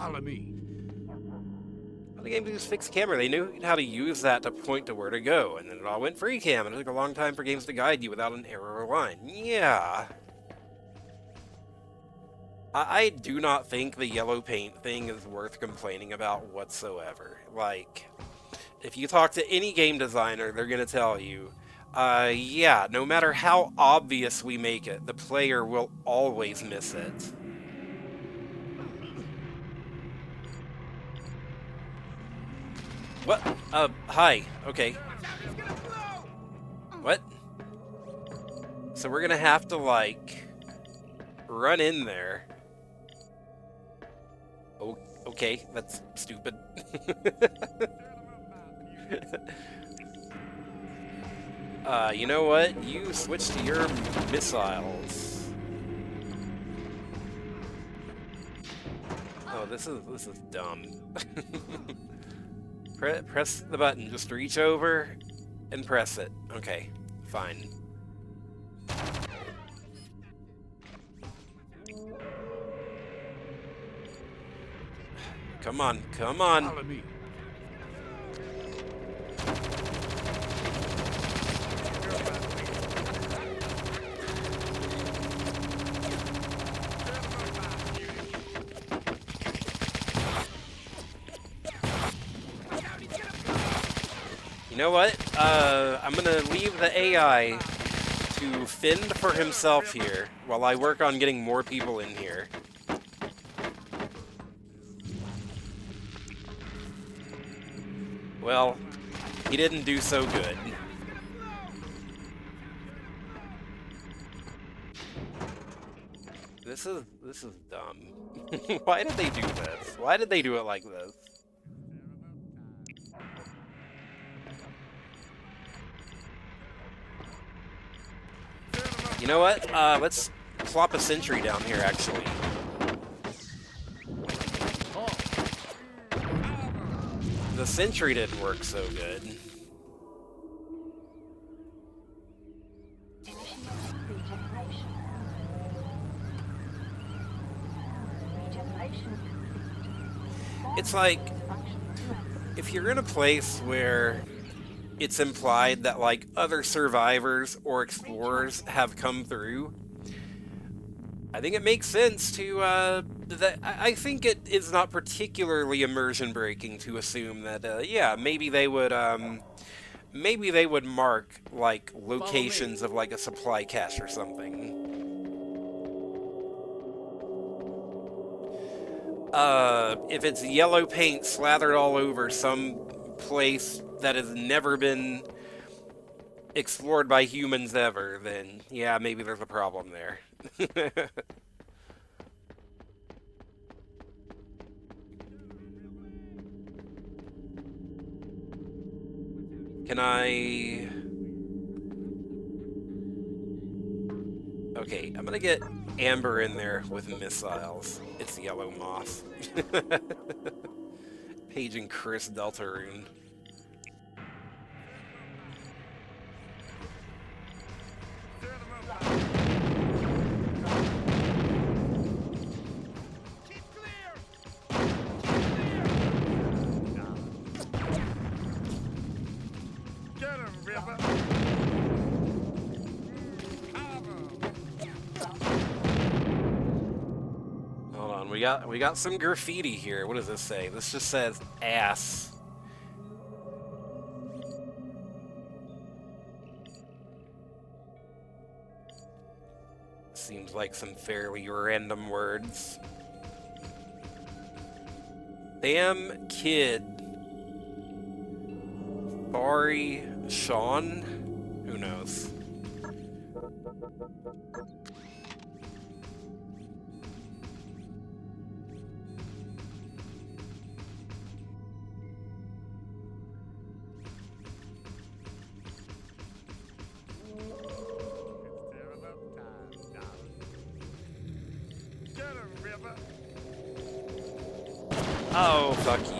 Follow me. Well, the game just fixed camera. They knew how to use that to point to where to go, and then it all went free cam, and it took a long time for games to guide you without an error or line. Yeah. I do not think the yellow paint thing is worth complaining about whatsoever. Like, if you talk to any game designer, they're going to tell you, yeah, no matter how obvious we make it, the player will always miss it. What? Hi. Okay. What? So we're gonna have to, like, run in there. Oh, okay, that's stupid. You know what? You switch to your missiles. Oh, this is dumb. Press the button. Just reach over and press it. Okay, fine. Come on, come on. Follow me. You know what? I'm gonna leave the AI to fend for himself here while I work on getting more people in here. Well, he didn't do so good. This is dumb. Why did they do this? Why did they do it like this? You know what? Let's plop a sentry down here, actually. The sentry didn't work so good. It's like, if you're in a place where it's implied that, like, other survivors or explorers have come through, I think it makes sense to, I think it is not particularly immersion-breaking to assume that, yeah, maybe they would mark, like, locations of, like, a supply cache or something. If it's yellow paint slathered all over some place that has never been explored by humans ever, then yeah, maybe there's a problem there. Can I... Okay, I'm gonna get Amber in there with missiles. It's Yellow Moth. Paging Chris Deltarune. We got some graffiti here. What does this say? This just says ass. Seems like some fairly random words. Damn kid. Sorry, Sean? Who knows? Oh, fuck you.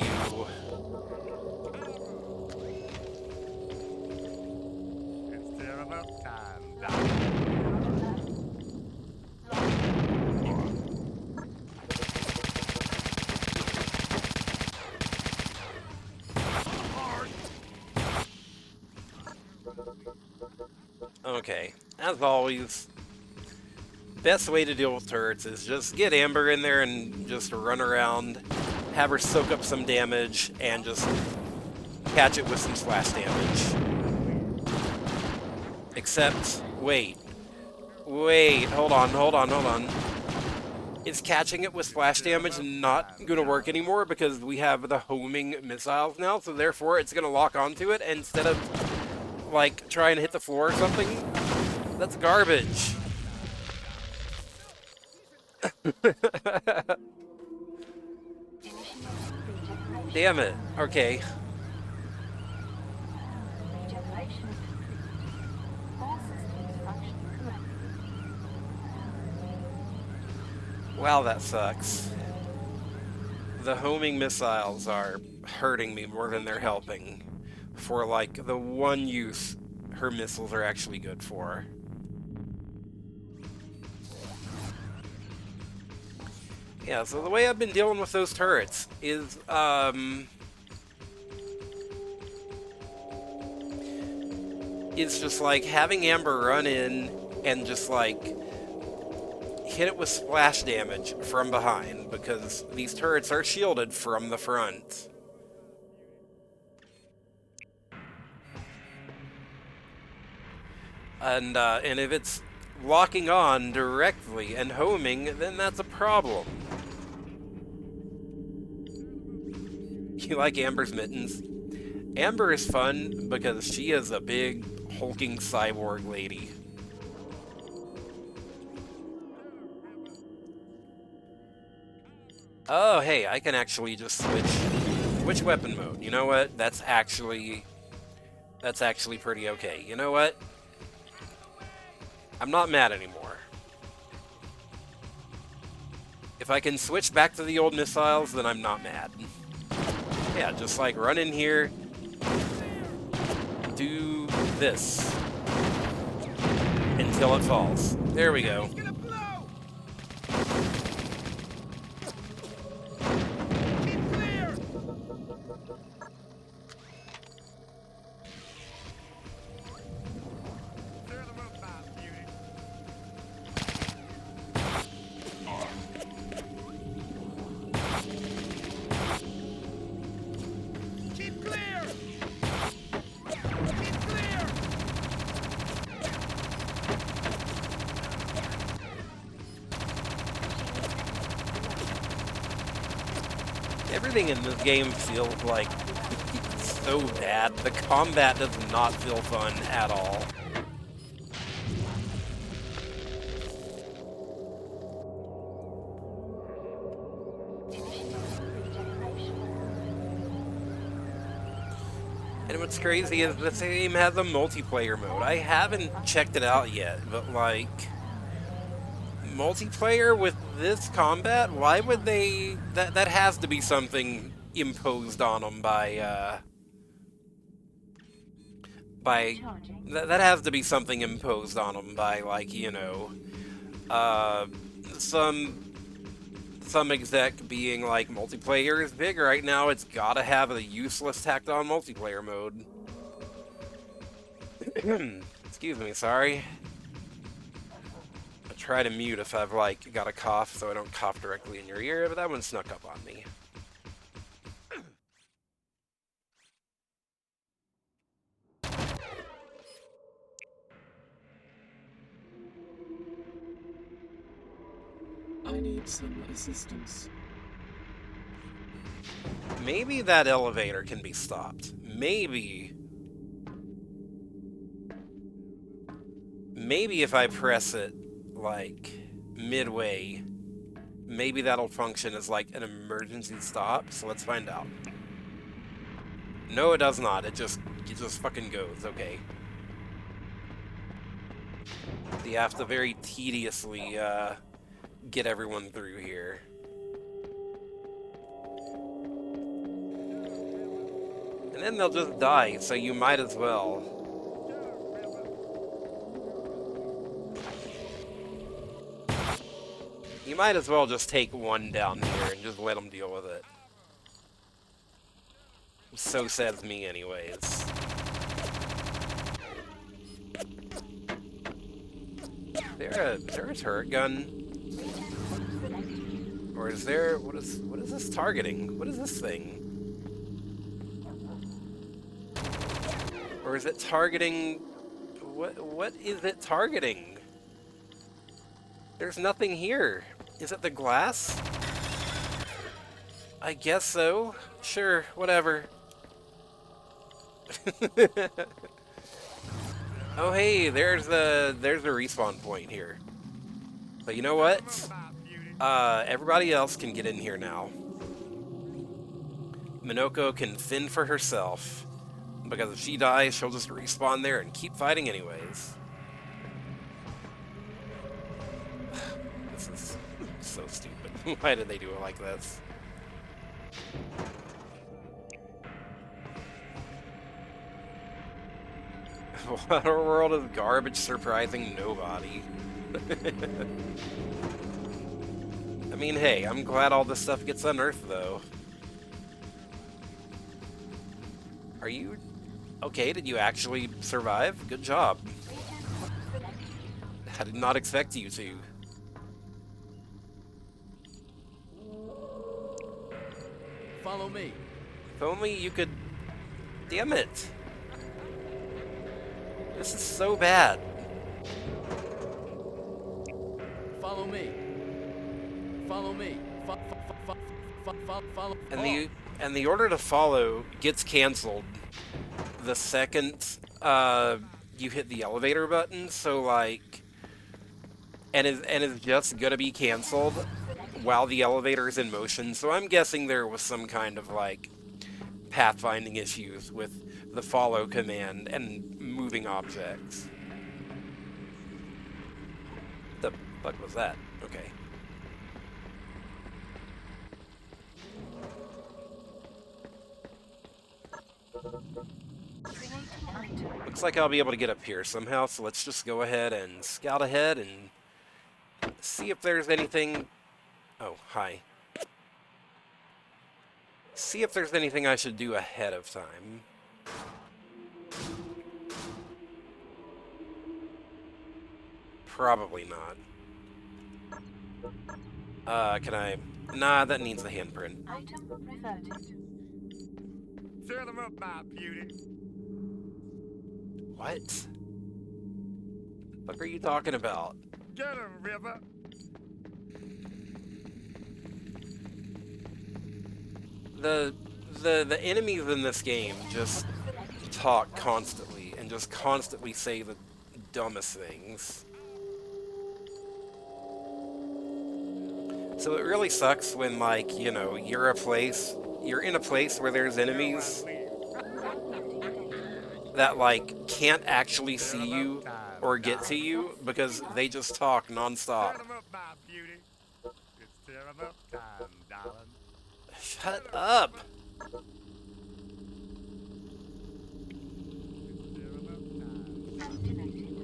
It's tear about time. Okay, as always, best way to deal with turrets is just get Amber in there and just run around, have her soak up some damage, and just catch it with some splash damage. Except, wait, hold on. Is catching it with splash damage not going to work anymore because we have the homing missiles now, so therefore it's going to lock onto it instead of, like, trying to hit the floor or something? That's garbage. Damn it. Okay. Regeneration. All systems function correctly. Wow, that sucks. The homing missiles are hurting me more than they're helping. For, like, the one use her missiles are actually good for. Yeah, so the way I've been dealing with those turrets is, it's just like having Amber run in and just like hit it with splash damage from behind because these turrets are shielded from the front. And if it's locking on directly and homing, then that's a problem. You like Amber's mittens? Amber is fun because she is a big, hulking cyborg lady. Oh, hey, I can actually just switch weapon mode. You know what? That's actually pretty okay. You know what? I'm not mad anymore. If I can switch back to the old missiles, then I'm not mad. Yeah, just like run in here, do this until it falls. There we go. Everything in this game feels like so bad. The combat does not feel fun at all. And what's crazy is this game has a multiplayer mode. I haven't checked it out yet, but like, multiplayer with this combat? Why would they... That has to be something imposed on them by, that has to be something imposed on them by, like, you know, some exec being like, multiplayer is big right now, it's gotta have a useless tacked on multiplayer mode. Excuse me, sorry. I try to mute if I've, like, got a cough so I don't cough directly in your ear, but that one snuck up on me. I need some assistance. Maybe that elevator can be stopped. Maybe if I press it, like, midway, maybe that'll function as, like, an emergency stop, so let's find out. No, it does not. It just fucking goes, okay. You have to very tediously, get everyone through here. And then they'll just die, so you might as well. You might as well just take one down here and just let them deal with it. So says me anyways. Is there a turret gun? Or is there... What is this targeting? What is this thing? Or is it targeting... What is it targeting? There's nothing here. Is it the glass? I guess so. Sure, whatever. Oh hey, there's a respawn point here. But you know what? Everybody else can get in here now. Minoko can fend for herself. Because if she dies, she'll just respawn there and keep fighting anyways. This is so stupid. Why did they do it like this? What a world of garbage surprising nobody. I mean, hey, I'm glad all this stuff gets unearthed, though. Are you... Okay, did you actually survive? Good job. I did not expect you to. Follow me. If only you could... Damn it. This is so bad. Follow me. Follow me. Follow. And the order to follow gets canceled the second you hit the elevator button. So like, and is just gonna be canceled while the elevator is in motion. So I'm guessing there was some kind of like pathfinding issues with the follow command and moving objects. The fuck was that? Okay. Looks like I'll be able to get up here somehow, so let's just go ahead and scout ahead and see if there's anything... Oh, hi. See if there's anything I should do ahead of time. Probably not. Can I... Nah, that needs the handprint. Item reverted. Turn them up, my beauty. What? What are you talking about? Get 'em, River. The enemies in this game just talk constantly and just constantly say the dumbest things. So it really sucks when, like, you know, you're in a place where there's enemies that, like, can't actually see you or get to you because they just talk nonstop. Turn 'em up, my beauty. It's tear 'em up time, darling. Shut up! Tear 'em up time. Activated.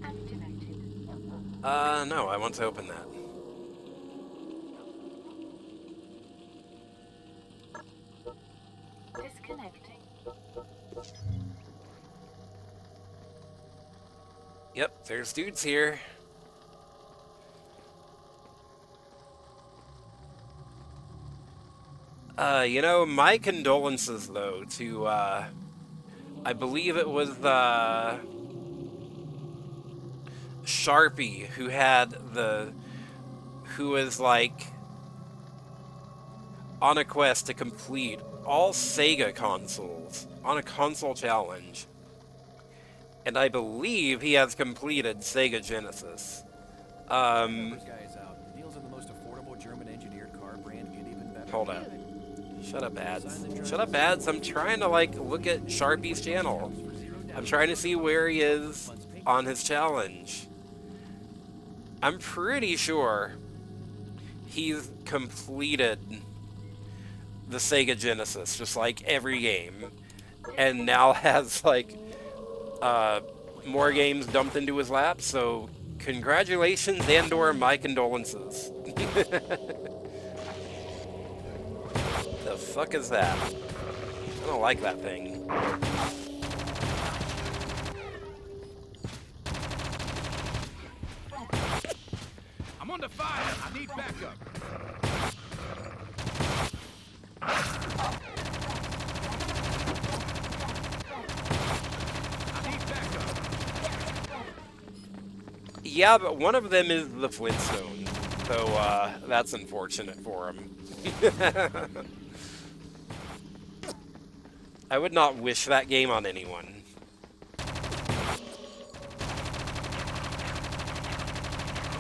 Activated. No, I want to open that. Disconnecting. Yep, there's dudes here. You know, my condolences, though, to, I believe it was, Sharpie who was, like, on a quest to complete all Sega consoles on a console challenge. And I believe he has completed Sega Genesis. Guys out. Deals in the most affordable German-engineered car brand get even better. Hold up. Shut up, ads. Shut up, ads. I'm trying to, like, look at Sharpie's channel. I'm trying to see where he is on his challenge. I'm pretty sure he's completed the Sega Genesis, just like every game, and now has, like, more games dumped into his lap, so congratulations and/or my condolences. The fuck is that? I don't like that thing. under fire! I need backup! I need backup! Yeah, but one of them is the Flintstone, so that's unfortunate for him. I would not wish that game on anyone.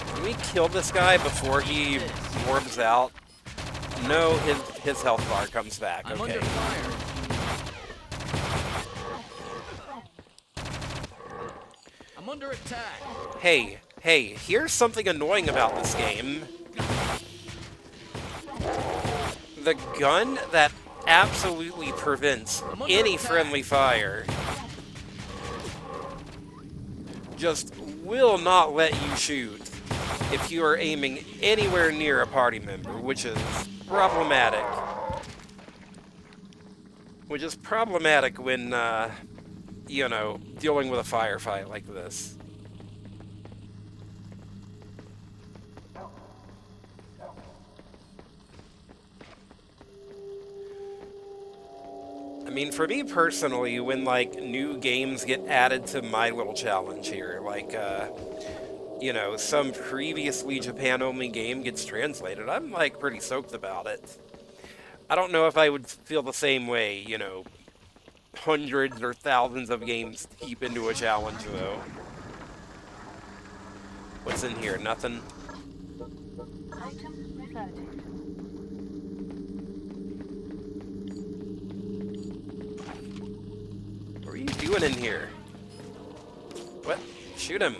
Can we kill this guy before he warps out? No, his health bar comes back. I'm Okay. under fire! I'm under attack! Hey, here's something annoying about this game. The gun that absolutely prevents any friendly fire just will not let you shoot if you are aiming anywhere near a party member, which is problematic. Which is problematic when, you know, dealing with a firefight like this. I mean, for me personally, when, like, new games get added to my little challenge here, like, you know, some previously Japan-only game gets translated, I'm, like, pretty stoked about it. I don't know if I would feel the same way, you know, hundreds or thousands of games deep into a challenge, though. What's in here? Nothing? Item reverted. What are you doing in here? What? Shoot him.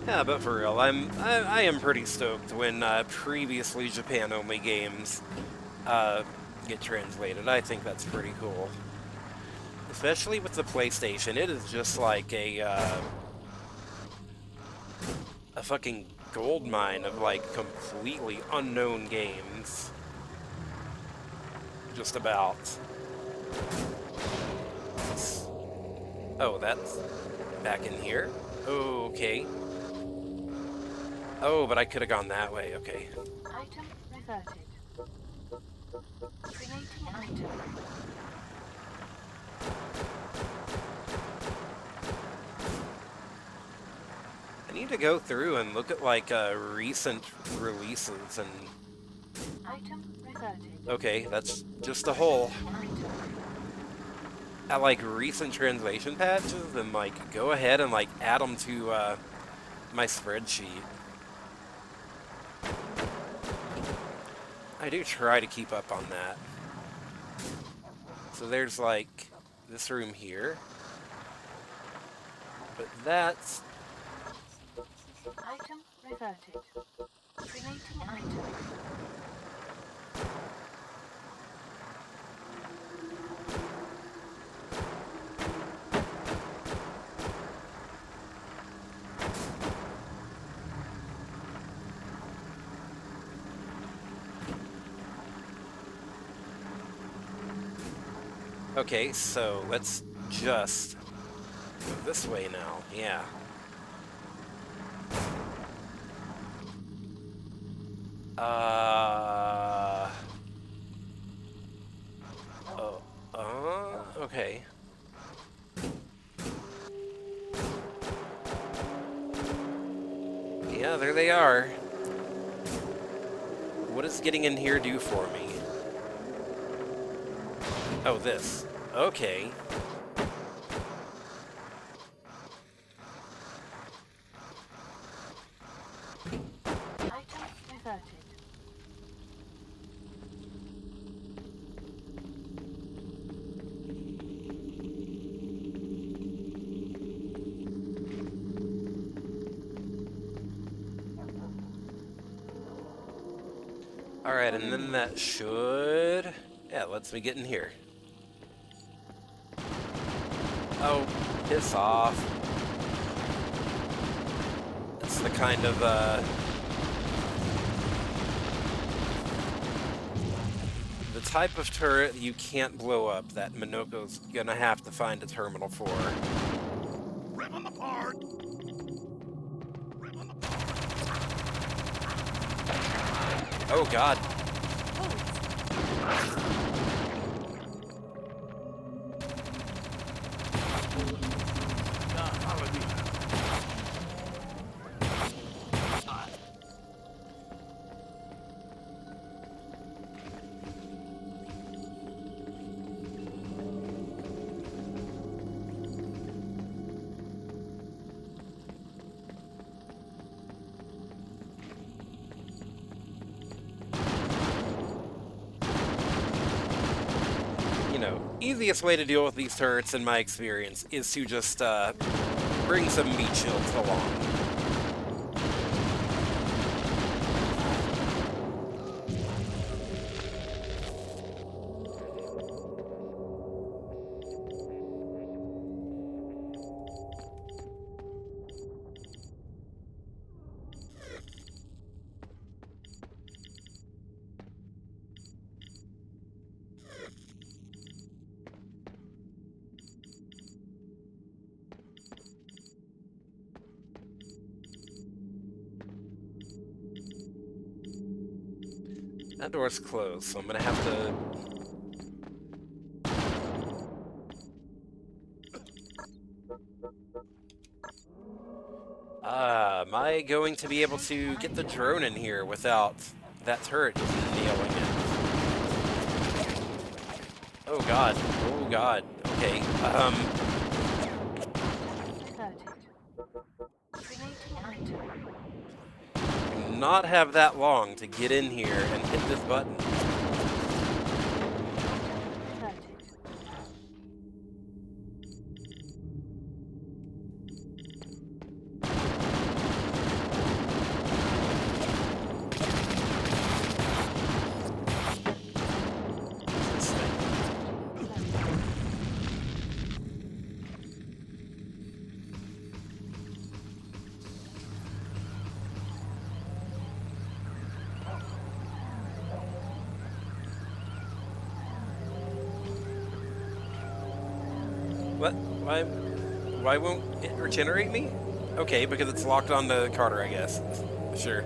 Yeah, but for real, I am pretty stoked when previously Japan-only games get translated. I think that's pretty cool, especially with the PlayStation. It is just like a fucking gold mine of like completely unknown games. Just about. Oh, that's back in here. Okay. Oh, but I could have gone that way. Okay. Item reverted. Creating item. I need to go through and look at like recent releases and. Item reverted. Okay, that's just a hole. At like recent translation patches, and like go ahead and like add them to my spreadsheet. I do try to keep up on that. So there's like this room here, but that's Item reverted. Creating item. okay. So let's just go this way now. Yeah. Okay. Yeah, there they are. What does getting in here do for me? Oh, this. Okay. Alright, and then that should... Yeah, lets me get in here. Oh, piss off. That's the kind of, the type of turret you can't blow up that Minoko's gonna have to find a terminal for. Rip them apart! Oh god. Easiest way to deal with these turrets, in my experience, is to just bring some meat shields along. That door's closed, so I'm gonna have to... am I going to be able to get the drone in here without that turret just nailing it? Oh god, oh god, okay, do not have that long to get in here and hit this button. What? Why won't it regenerate me? Okay, because it's locked onto Carter, I guess. Sure.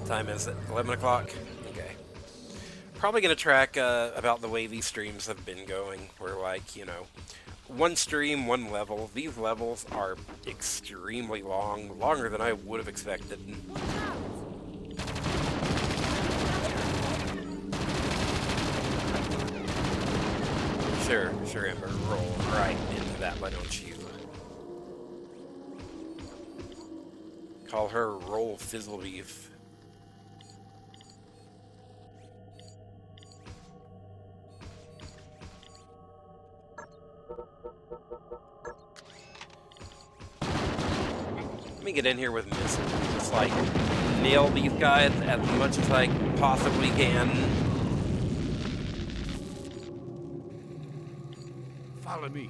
Time is it? 11 o'clock? Okay. Probably gonna track about the way these streams have been going, where like, you know, one stream, one level. These levels are extremely long, longer than I would have expected. Sure, Ember, roll right into that, why don't you? Call her Roll Fizzle Beef. Let me get in here with missiles, just like nail these guys as much as I possibly can. Follow me.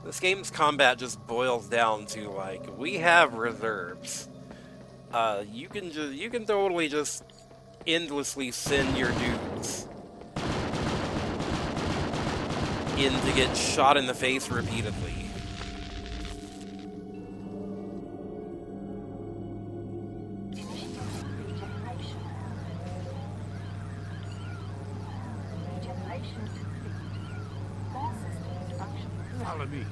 This game's combat just boils down to like, we have reserves. You can totally just endlessly send your dudes in to get shot in the face repeatedly. Follow me.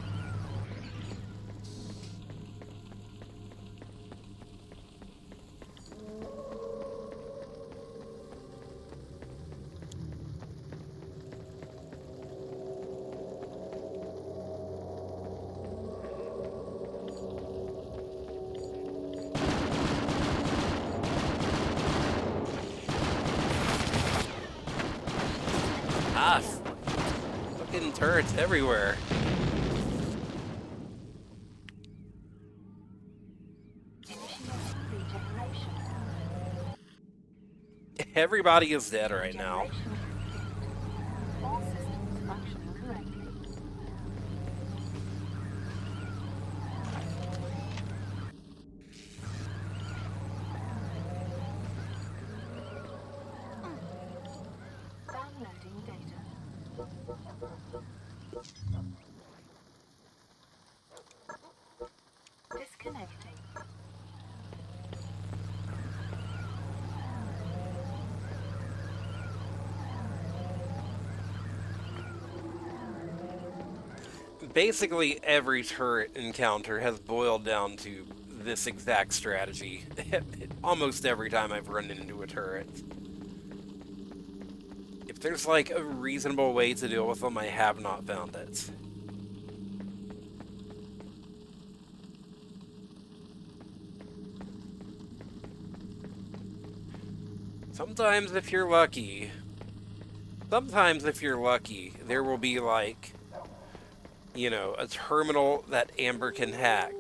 Ah, fucking turrets everywhere. Everybody is dead right now. Generation complete. All systems functioning correctly. Downloading data. Disconnecting. Basically, every turret encounter has boiled down to this exact strategy. Almost every time I've run into a turret. If there's like a reasonable way to deal with them, I have not found it. Sometimes if you're lucky, there will be like, you know, a terminal that Amber can hack.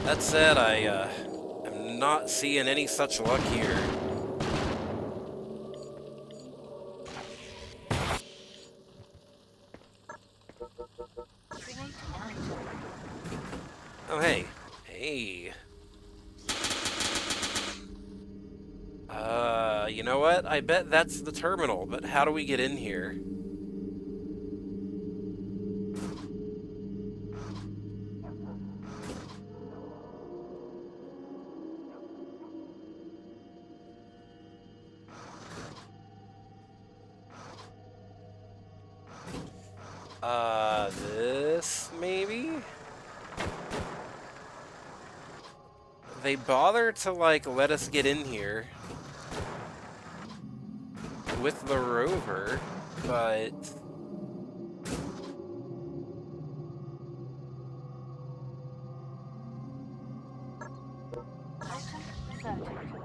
That said, I'm not seeing any such luck here. Creating item. Oh, hey. Hey. You know what? I bet that's the terminal, but how do we get in here? This, maybe? They bother to, like, let us get in here with the rover, but... Item reverted.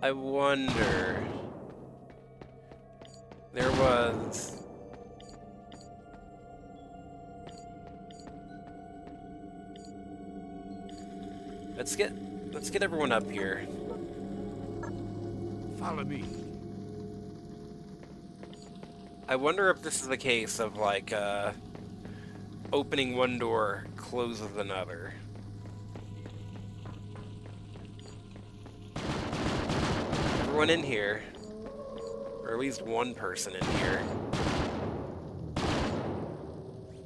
I wonder... There was... Let's get everyone up here. Follow me. I wonder if this is a case of, like, opening one door closes another. Everyone in here. Or at least one person in here.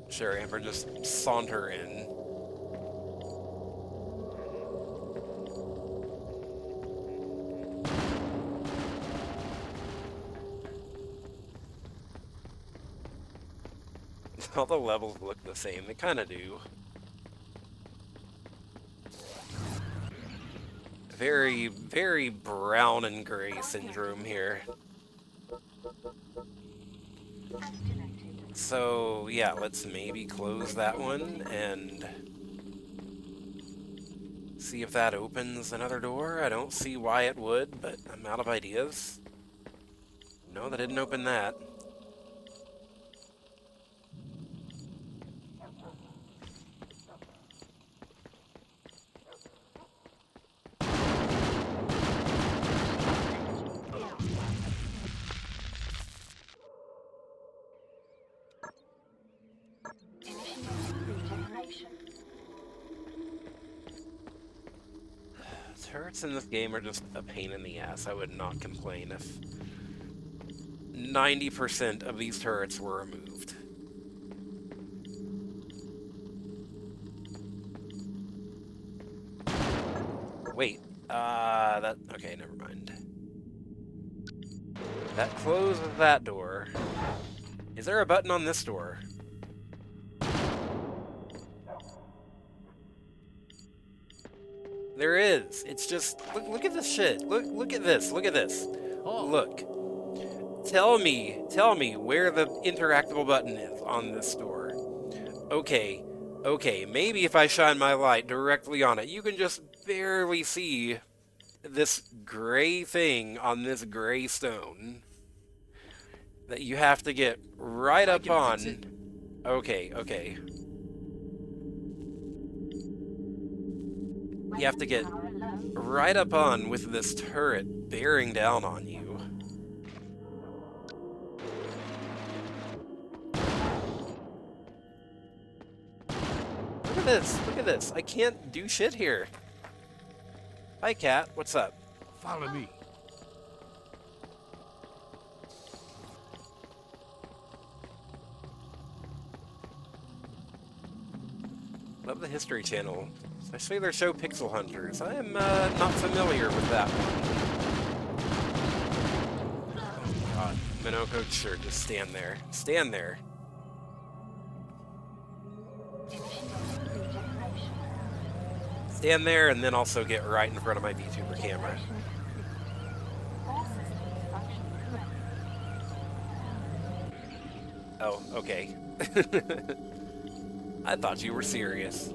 Sure, Amber, just saunter in. All the levels look the same. They kind of do. Very, very brown and gray syndrome here. Activated. So, yeah, let's maybe close that one and see if that opens another door. I don't see why it would, but I'm out of ideas. No, that didn't open that. Initiating regeneration. Turrets in this game are just a pain in the ass. I would not complain if 90% of these turrets were removed. Wait, okay, never mind. That closes that door. Is there a button on this door? There is. It's just, look at this shit. Look at this. Look at this. Look. Tell me where the interactable button is on this door. Okay, maybe if I shine my light directly on it, you can just barely see this gray thing on this gray stone that you have to get right up on. Okay. You have to get right up on with this turret bearing down on you. Look at this, look at this. I can't do shit here. Hi, Cat. What's up? Follow me. Love the History Channel. Especially their show Pixel Hunters. I am not familiar with that one. Oh god. Minoko, sure, just stand there. Stand there. Stand there and then also get right in front of my VTuber camera. All systems functioning correctly. Oh, okay. I thought you were serious.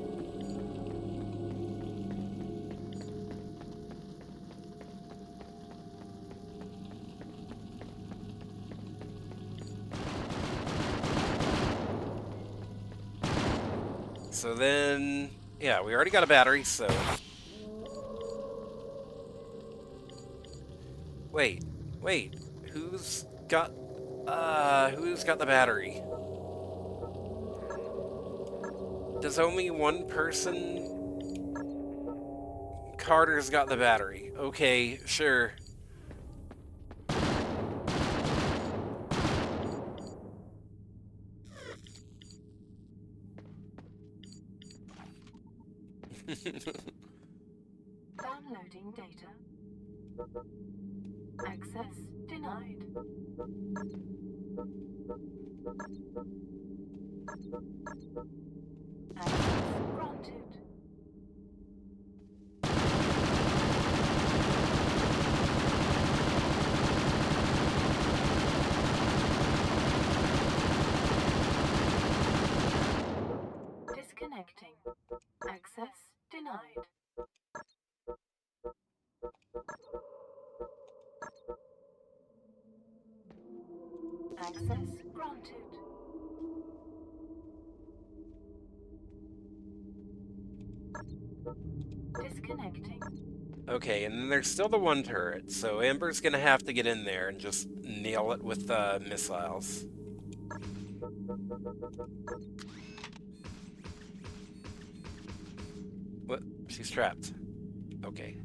So then, yeah, we already got a battery, so... Wait, who's got the battery? Does only one person... Carter's got the battery. Okay, sure. Downloading data. Access denied. Access granted. Disconnecting. Access denied. Access granted. Disconnecting. Okay, and then there's still the one turret, so Amber's gonna have to get in there and just nail it with missiles. What? She's trapped. Okay.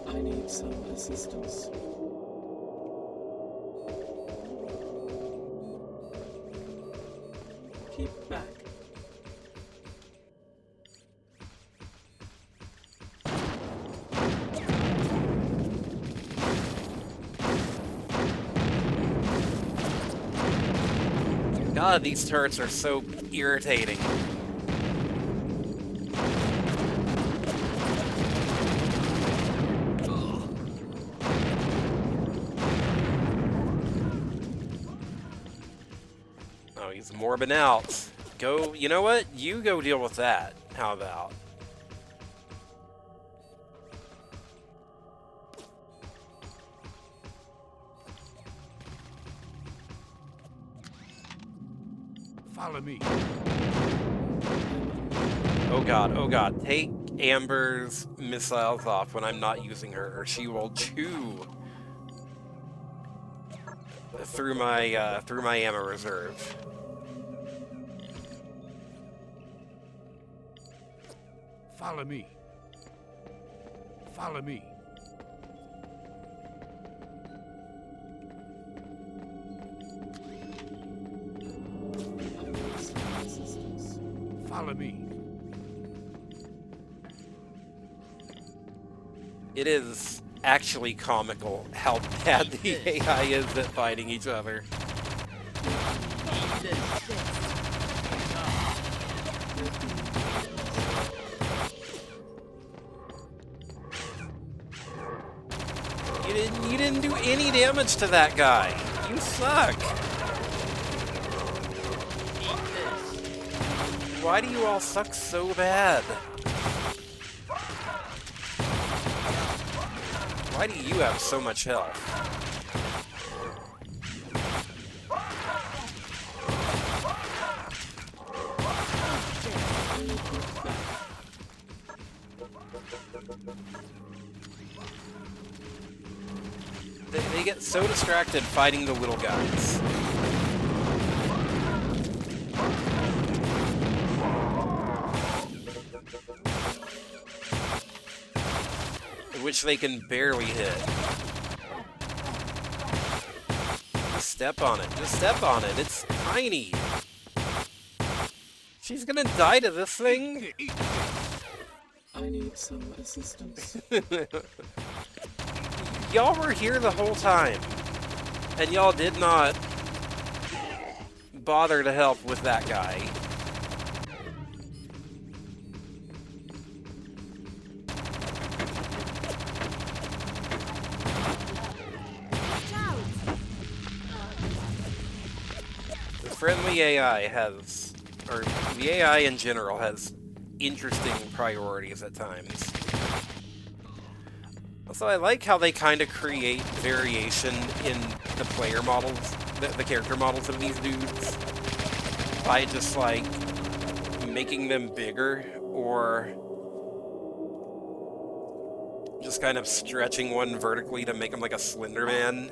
I need some assistance. Keep back. God, these turrets are so irritating. Oh, he's morbing out. Go, you know what? You go deal with that. How about? Follow me. Oh god, take Amber's missiles off when I'm not using her, or she will chew through my ammo reserve. Follow me. Follow me. Assistance. Follow me. It is actually comical how bad the AI is at fighting each other. You didn't do any damage to that guy. You suck. Why do you all suck so bad? Why do you have so much health? They get so distracted fighting the little guys. Which they can barely hit. Just step on it. Just step on it. It's tiny. She's gonna die to this thing. I need some assistance. Y'all were here the whole time, and y'all did not bother to help with that guy. The friendly AI has, or the AI in general has interesting priorities at times. Also, I like how they kind of create variation in the player models, the character models of these dudes, by just, like, making them bigger, or just kind of stretching one vertically to make him like a Slender Man.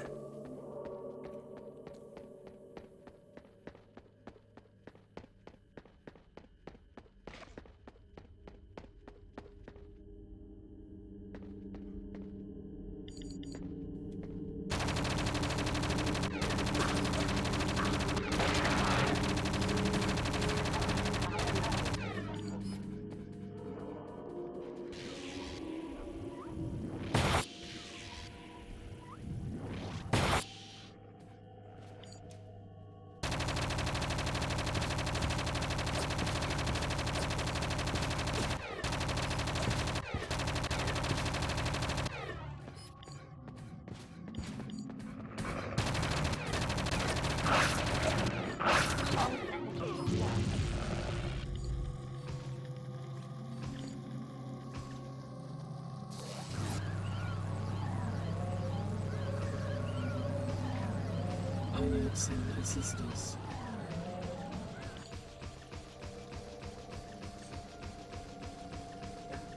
I need some assistance.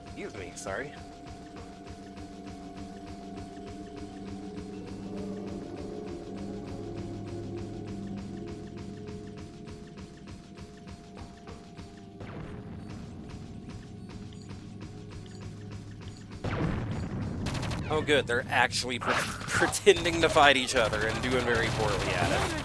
Excuse me, sorry. Oh good, they're actually pretending to fight each other and doing very poorly at it.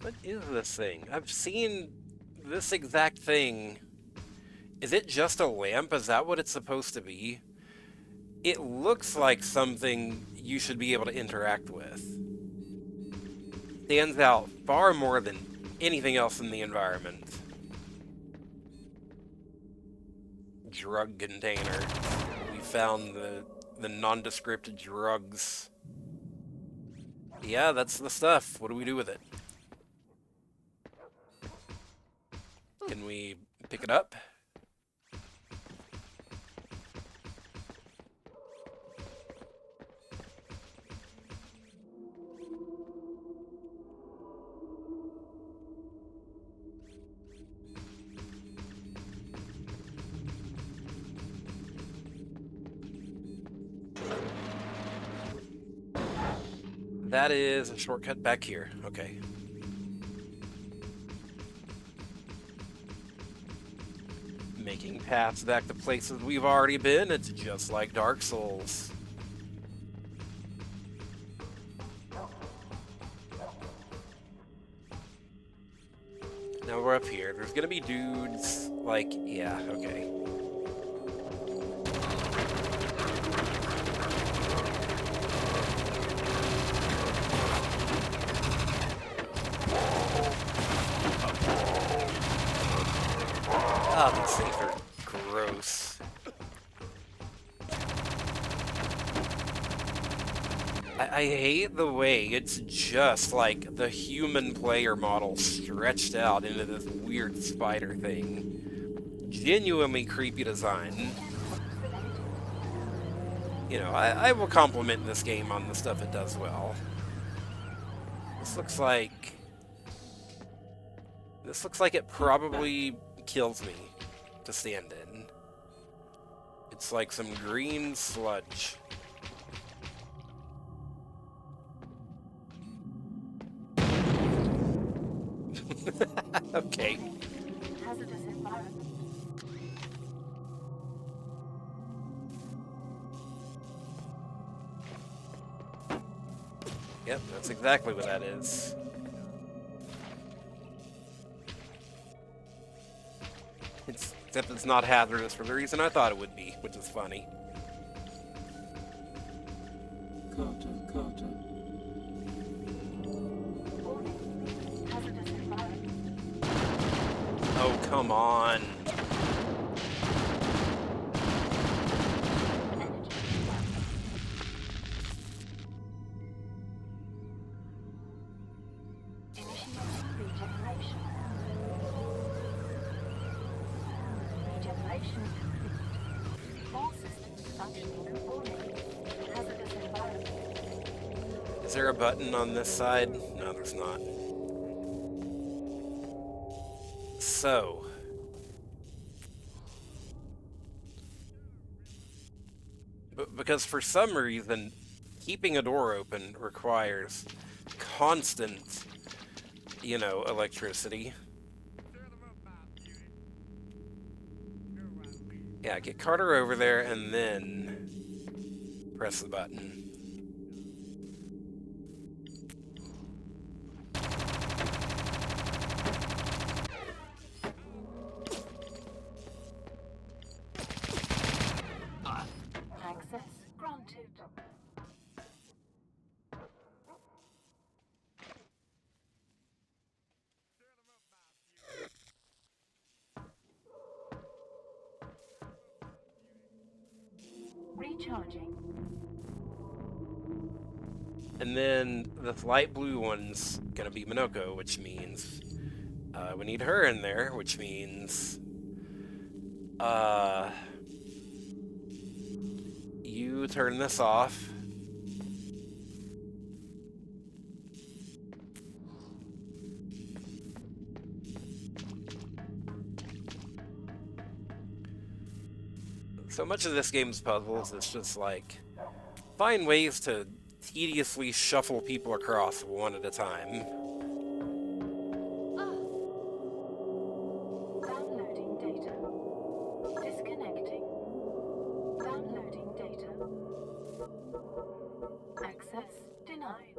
What is this thing? I've seen this exact thing. Is it just a lamp? Is that what it's supposed to be? It looks like something you should be able to interact with. Stands out far more than anything else in the environment. Drug container. We found the nondescript drugs. Yeah, that's the stuff. What do we do with it? Can we pick it up? That is a shortcut back here. Okay. Making paths back to places we've already been, it's just like Dark Souls. Now we're up here. There's gonna be dudes, like, yeah, okay. These things are gross. I hate the way it's just like the human player model stretched out into this weird spider thing. Genuinely creepy design. You know, I will compliment this game on the stuff it does well. This looks like it probably kills me to stand in. It's like some green sludge. Okay. Hazardous environment. Yep, that's exactly what that is. Except it's not hazardous for the reason I thought it would be, which is funny. Carter, Carter. Warning. Hazardous environment. Oh, come on. Initiating regeneration. Regeneration. All systems functioning. Warning. Hazardous environment. Is there a button on this side? No, there's not. So. Because for some reason, keeping a door open requires constant, you know, electricity. Yeah, get Carter over there and then press the button. Access granted. Recharging. And then the light blue one's gonna be Minoko, which means we need her in there, which means you turn this off. So much of this game's puzzles is just like find ways to tediously shuffle people across one at a time. Downloading data. Disconnecting. Downloading data. Access denied.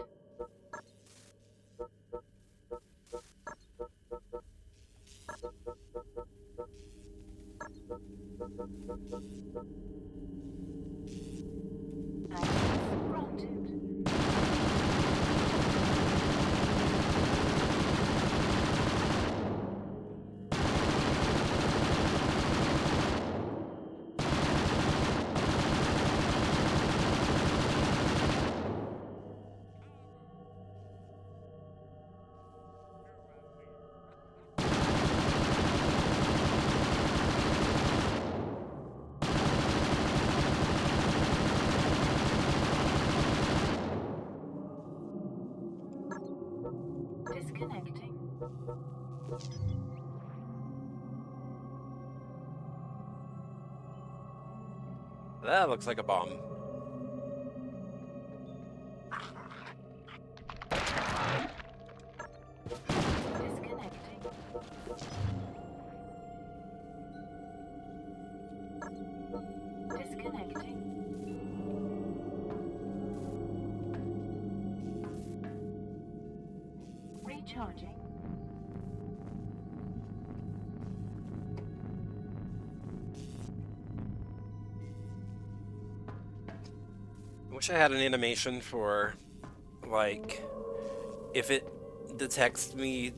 Access granted. Disconnecting. That looks like a bomb. Disconnecting. Disconnecting. Recharging. I wish I had an animation for, like, if it detects me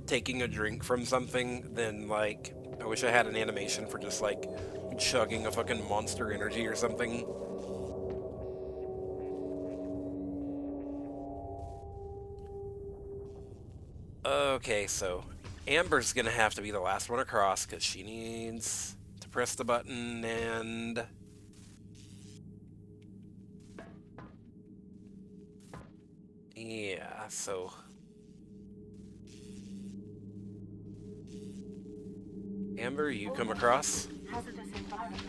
taking a drink from something, then, like, I wish I had an animation for just, like, chugging a fucking Monster Energy or something. Okay, so Amber's gonna have to be the last one across because she needs to press the button and... Yeah, so... Amber, you come across. Hazardous environment.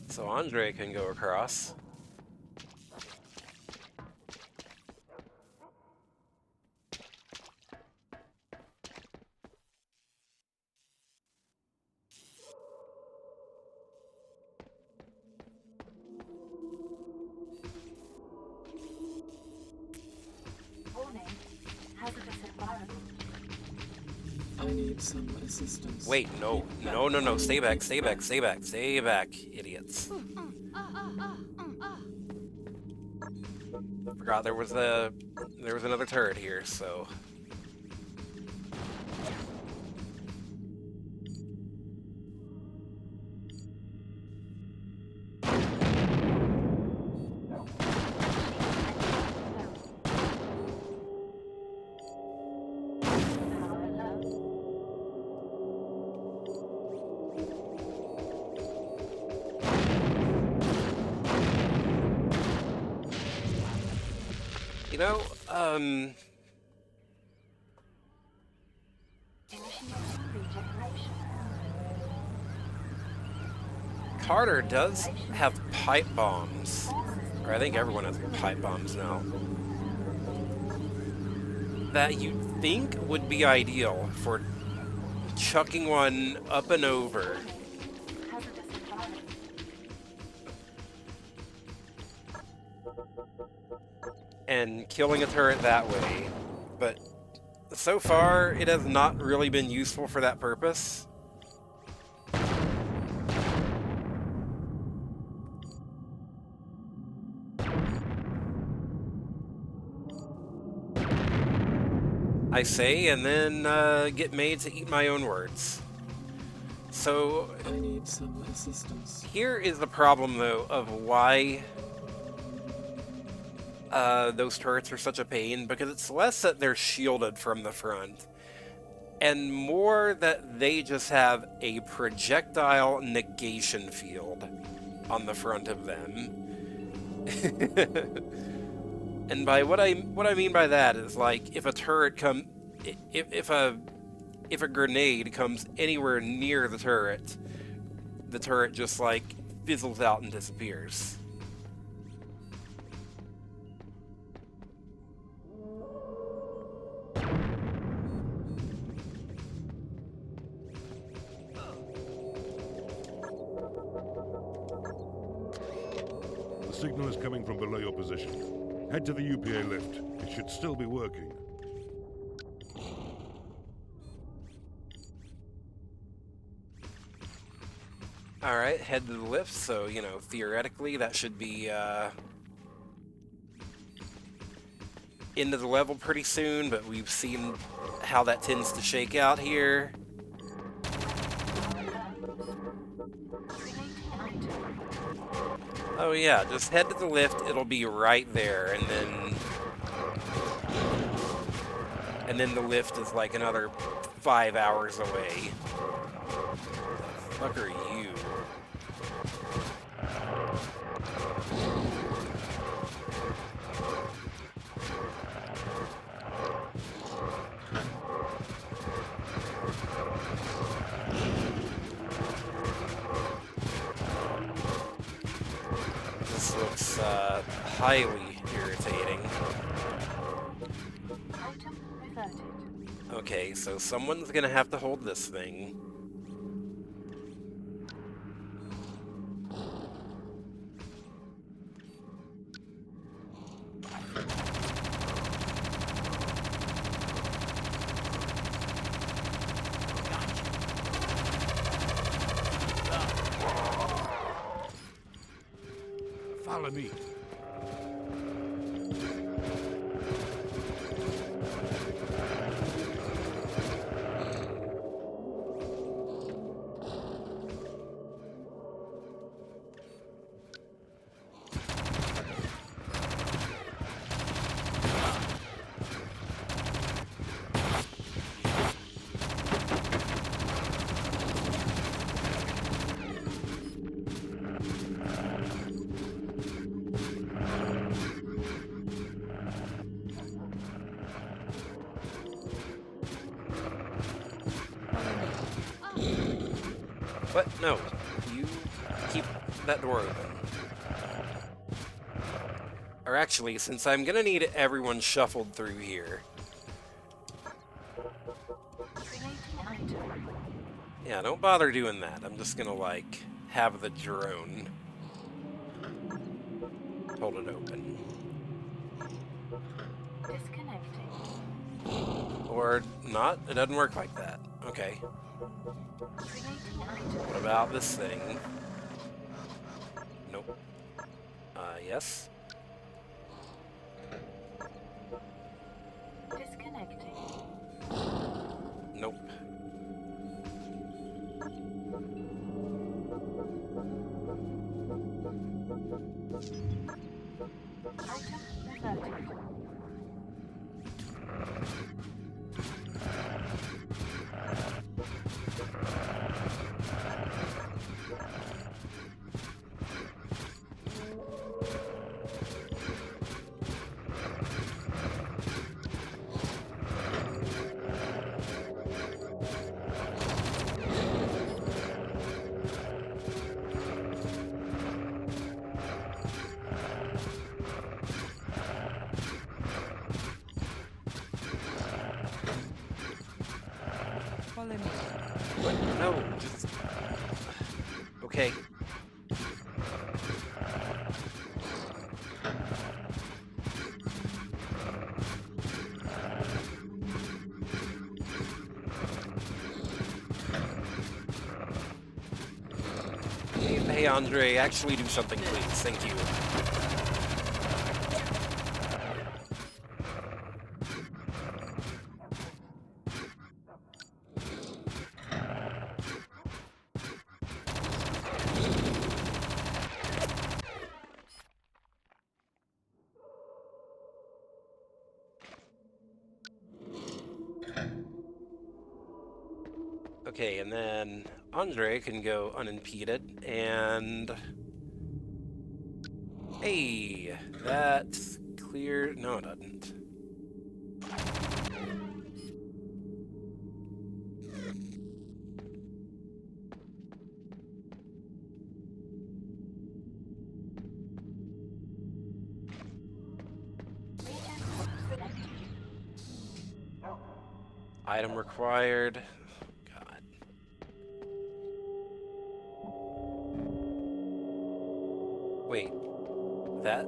So Andre can go across. Warning. Hazardous environment. I need some assistance. Wait, no. No, no, no. Stay back, stay back, stay back, stay back, idiots. Forgot there was another turret here, so... Power low. You know, Initiate regeneration. Carter does have pipe bombs. Or I think everyone has pipe bombs now. That you'd think would be ideal for chucking one up and over. Hazardous environment. And killing a turret that way. But so far, it has not really been useful for that purpose. I say, and then get made to eat my own words. So, I need some assistance. here is the problem, though, of why those turrets are such a pain, because it's less that they're shielded from the front, and more that they just have a projectile negation field on the front of them. And by what I mean by that is, like, if a turret if a grenade comes anywhere near the turret just like fizzles out and disappears. The signal is coming from below your position. Head to the UPA lift. It should still be working. Alright, head to the lift, so, you know, theoretically that should be, into the level pretty soon, but we've seen how that tends to shake out here. Oh yeah, just head to the lift, it'll be right there, and then the lift is like another 5 hours away. The fuck are you? This looks highly irritating. Item reverted. Okay, so someone's gonna have to hold this thing. Follow me. What? No. You keep that door open. Or actually, since I'm gonna need everyone shuffled through here. Yeah, don't bother doing that. I'm just gonna, like, have the drone hold it open. Disconnecting. Or not. It doesn't work like that. Okay. What about this thing? Nope. Yes? Disconnecting. Nope. Item reverted. Follow me. What? No. Just... Okay. Hey, Andre, actually do something, please. Thank you. Okay, and then Andre can go unimpeded, and... Hey, that's clear. No, it doesn't. Item required. God. Wait. That?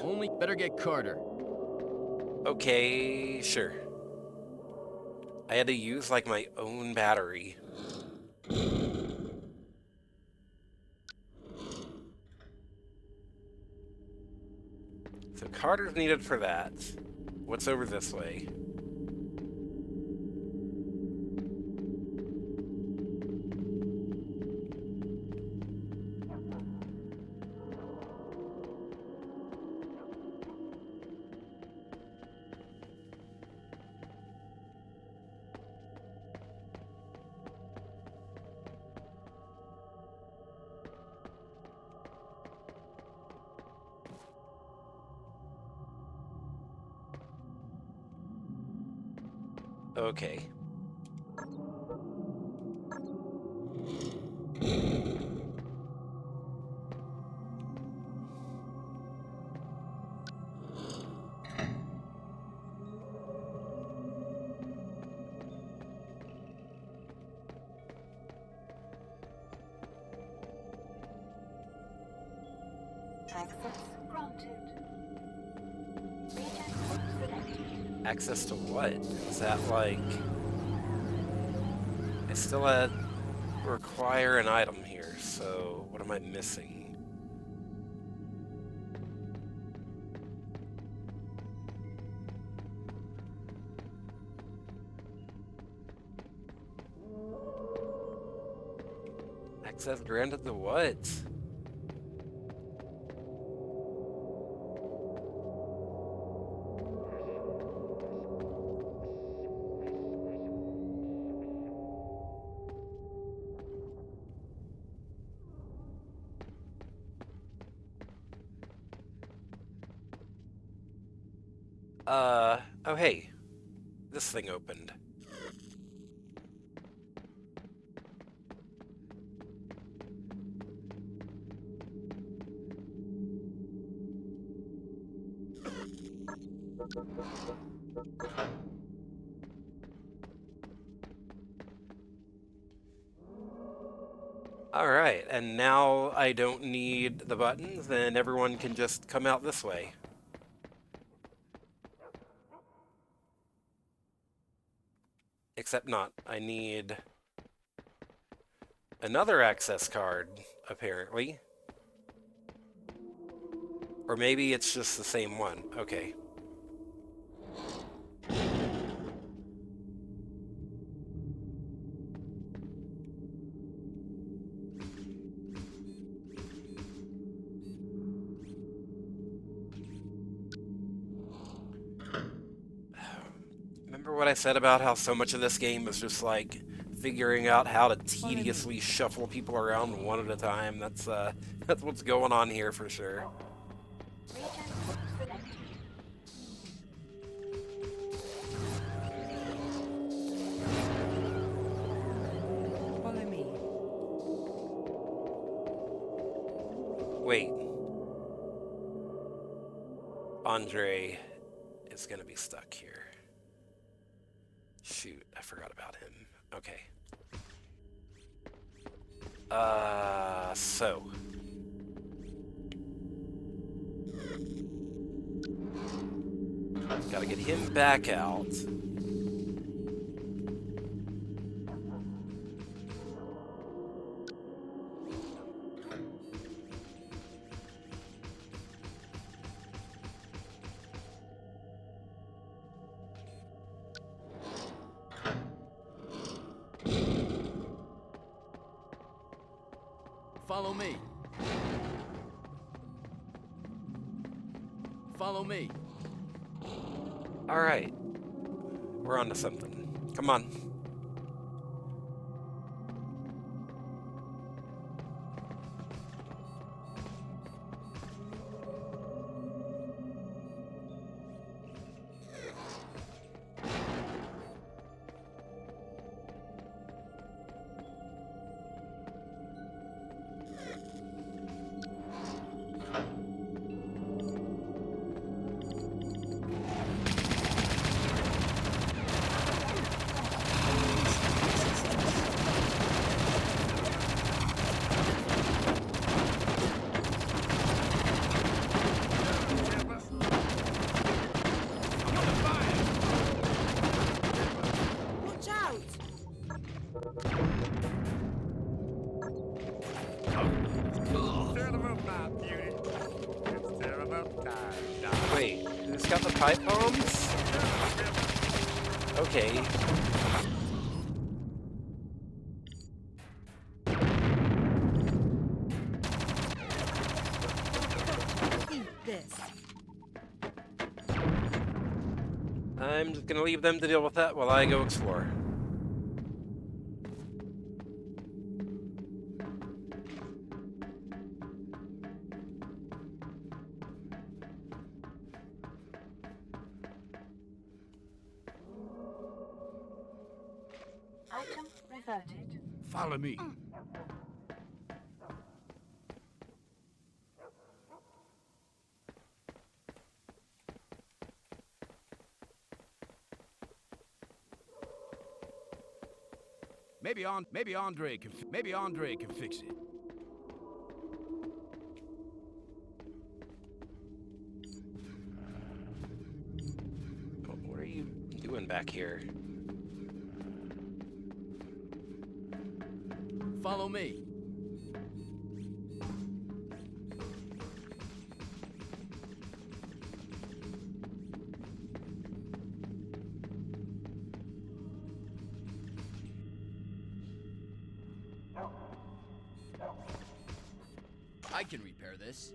Only better get Carter. Okay, sure. I had to use, like, my own battery. So Carter's needed for that. What's over this way? Okay. Access granted. Region selected. Access to what? Is that like... I still had require an item here, so what am I missing? Access granted to what? Oh hey, this thing opened. Alright, and now I don't need the buttons, and everyone can just come out this way. Except not. I need another access card, apparently. Or maybe it's just the same one. Okay. Remember what I said about how so much of this game is just like figuring out how to tediously shuffle people around one at a time? That's what's going on here for sure. Follow me. Wait. Andre is gonna be stuck here. Shoot, I forgot about him. Okay. So. Gotta get him back out. Follow me. Follow me. All right. We're on to something. Come on. Watch out! Clear the room now, beauty. It's tear 'em up time. Wait, who's got the pipe bombs? Okay. Eat this. I'm just gonna leave them to deal with that while I go explore. Item reverted. Follow me. Maybe Andre can fix it. What are you doing back here? Follow me. can repair this.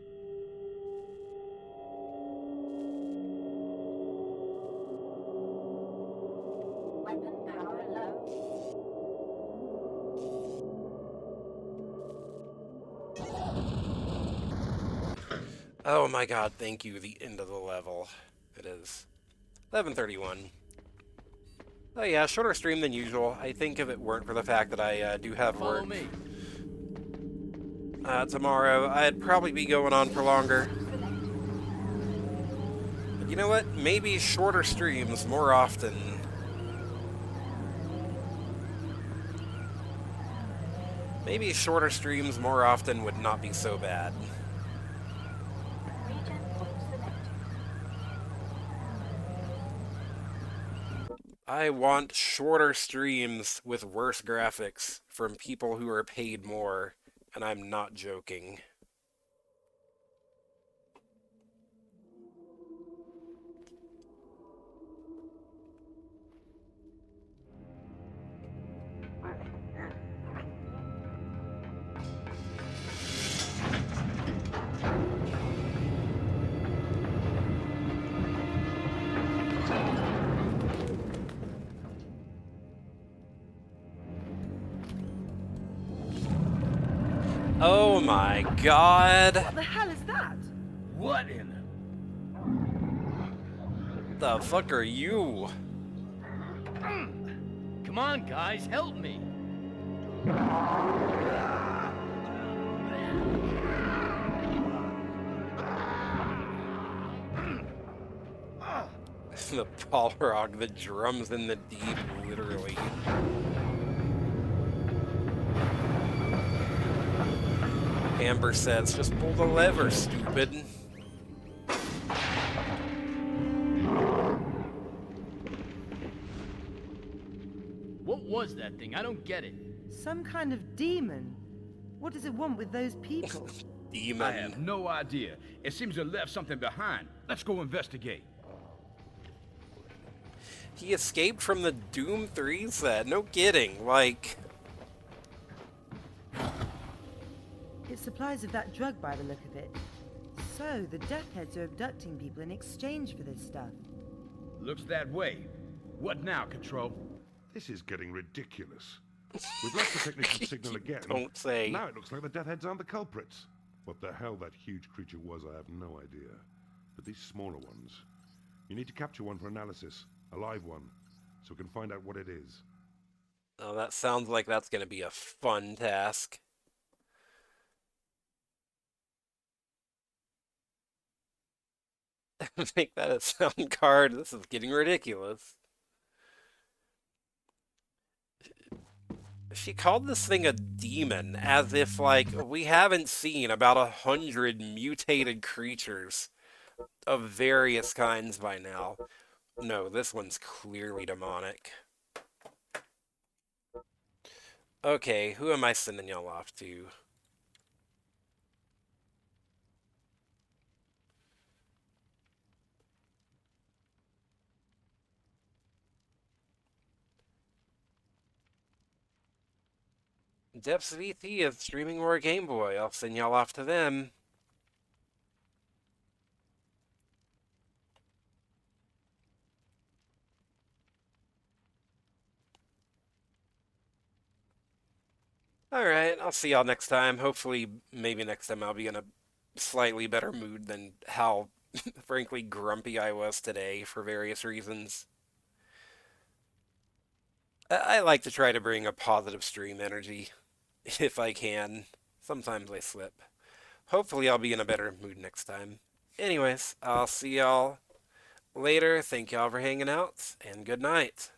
Weapon power low. Oh my god, thank you, the end of the level. It is 11:31. Oh yeah, shorter stream than usual. I think if it weren't for the fact that I do have Follow work me. tomorrow, I'd probably be going on for longer. But you know what? Maybe shorter streams more often. Maybe shorter streams more often would not be so bad. Regen point selected. I want shorter streams with worse graphics from people who are paid more, and I'm not joking. Oh my god! What the hell is that? What in The fuck are you? Come on, guys, help me. The Balrog, the drums in the deep, literally. Amber says, just pull the lever, stupid. What was that thing? I don't get it. Some kind of demon. What does it want with those people? Demon. I have no idea. It seems to have left something behind. Let's go investigate. He escaped from the Doom 3 set. No kidding. Like... It's supplies of that drug by the look of it. So, the Death Heads are abducting people in exchange for this stuff. Looks that way. What now, Control? This is getting ridiculous. We've lost the technician signal again. Don't say. Now it looks like the Death Heads aren't the culprits. What the hell that huge creature was, I have no idea. But these smaller ones... You need to capture one for analysis. A live one. So we can find out what it is. Oh, that sounds like that's going to be a fun task. Make that a sound card. This is getting ridiculous. She called this thing a demon, as if, like, we haven't seen about 100 mutated creatures of various kinds by now. No, this one's clearly demonic. Okay, who am I sending y'all off to? Depths VT is streaming more Game Boy. I'll send y'all off to them. Alright, I'll see y'all next time. Hopefully, maybe next time I'll be in a slightly better mood than how, frankly, grumpy I was today for various reasons. I like to try to bring a positive stream energy, if I can. Sometimes I slip. Hopefully I'll be in a better mood next time. Anyways, I'll see y'all later. Thank y'all for hanging out, and good night.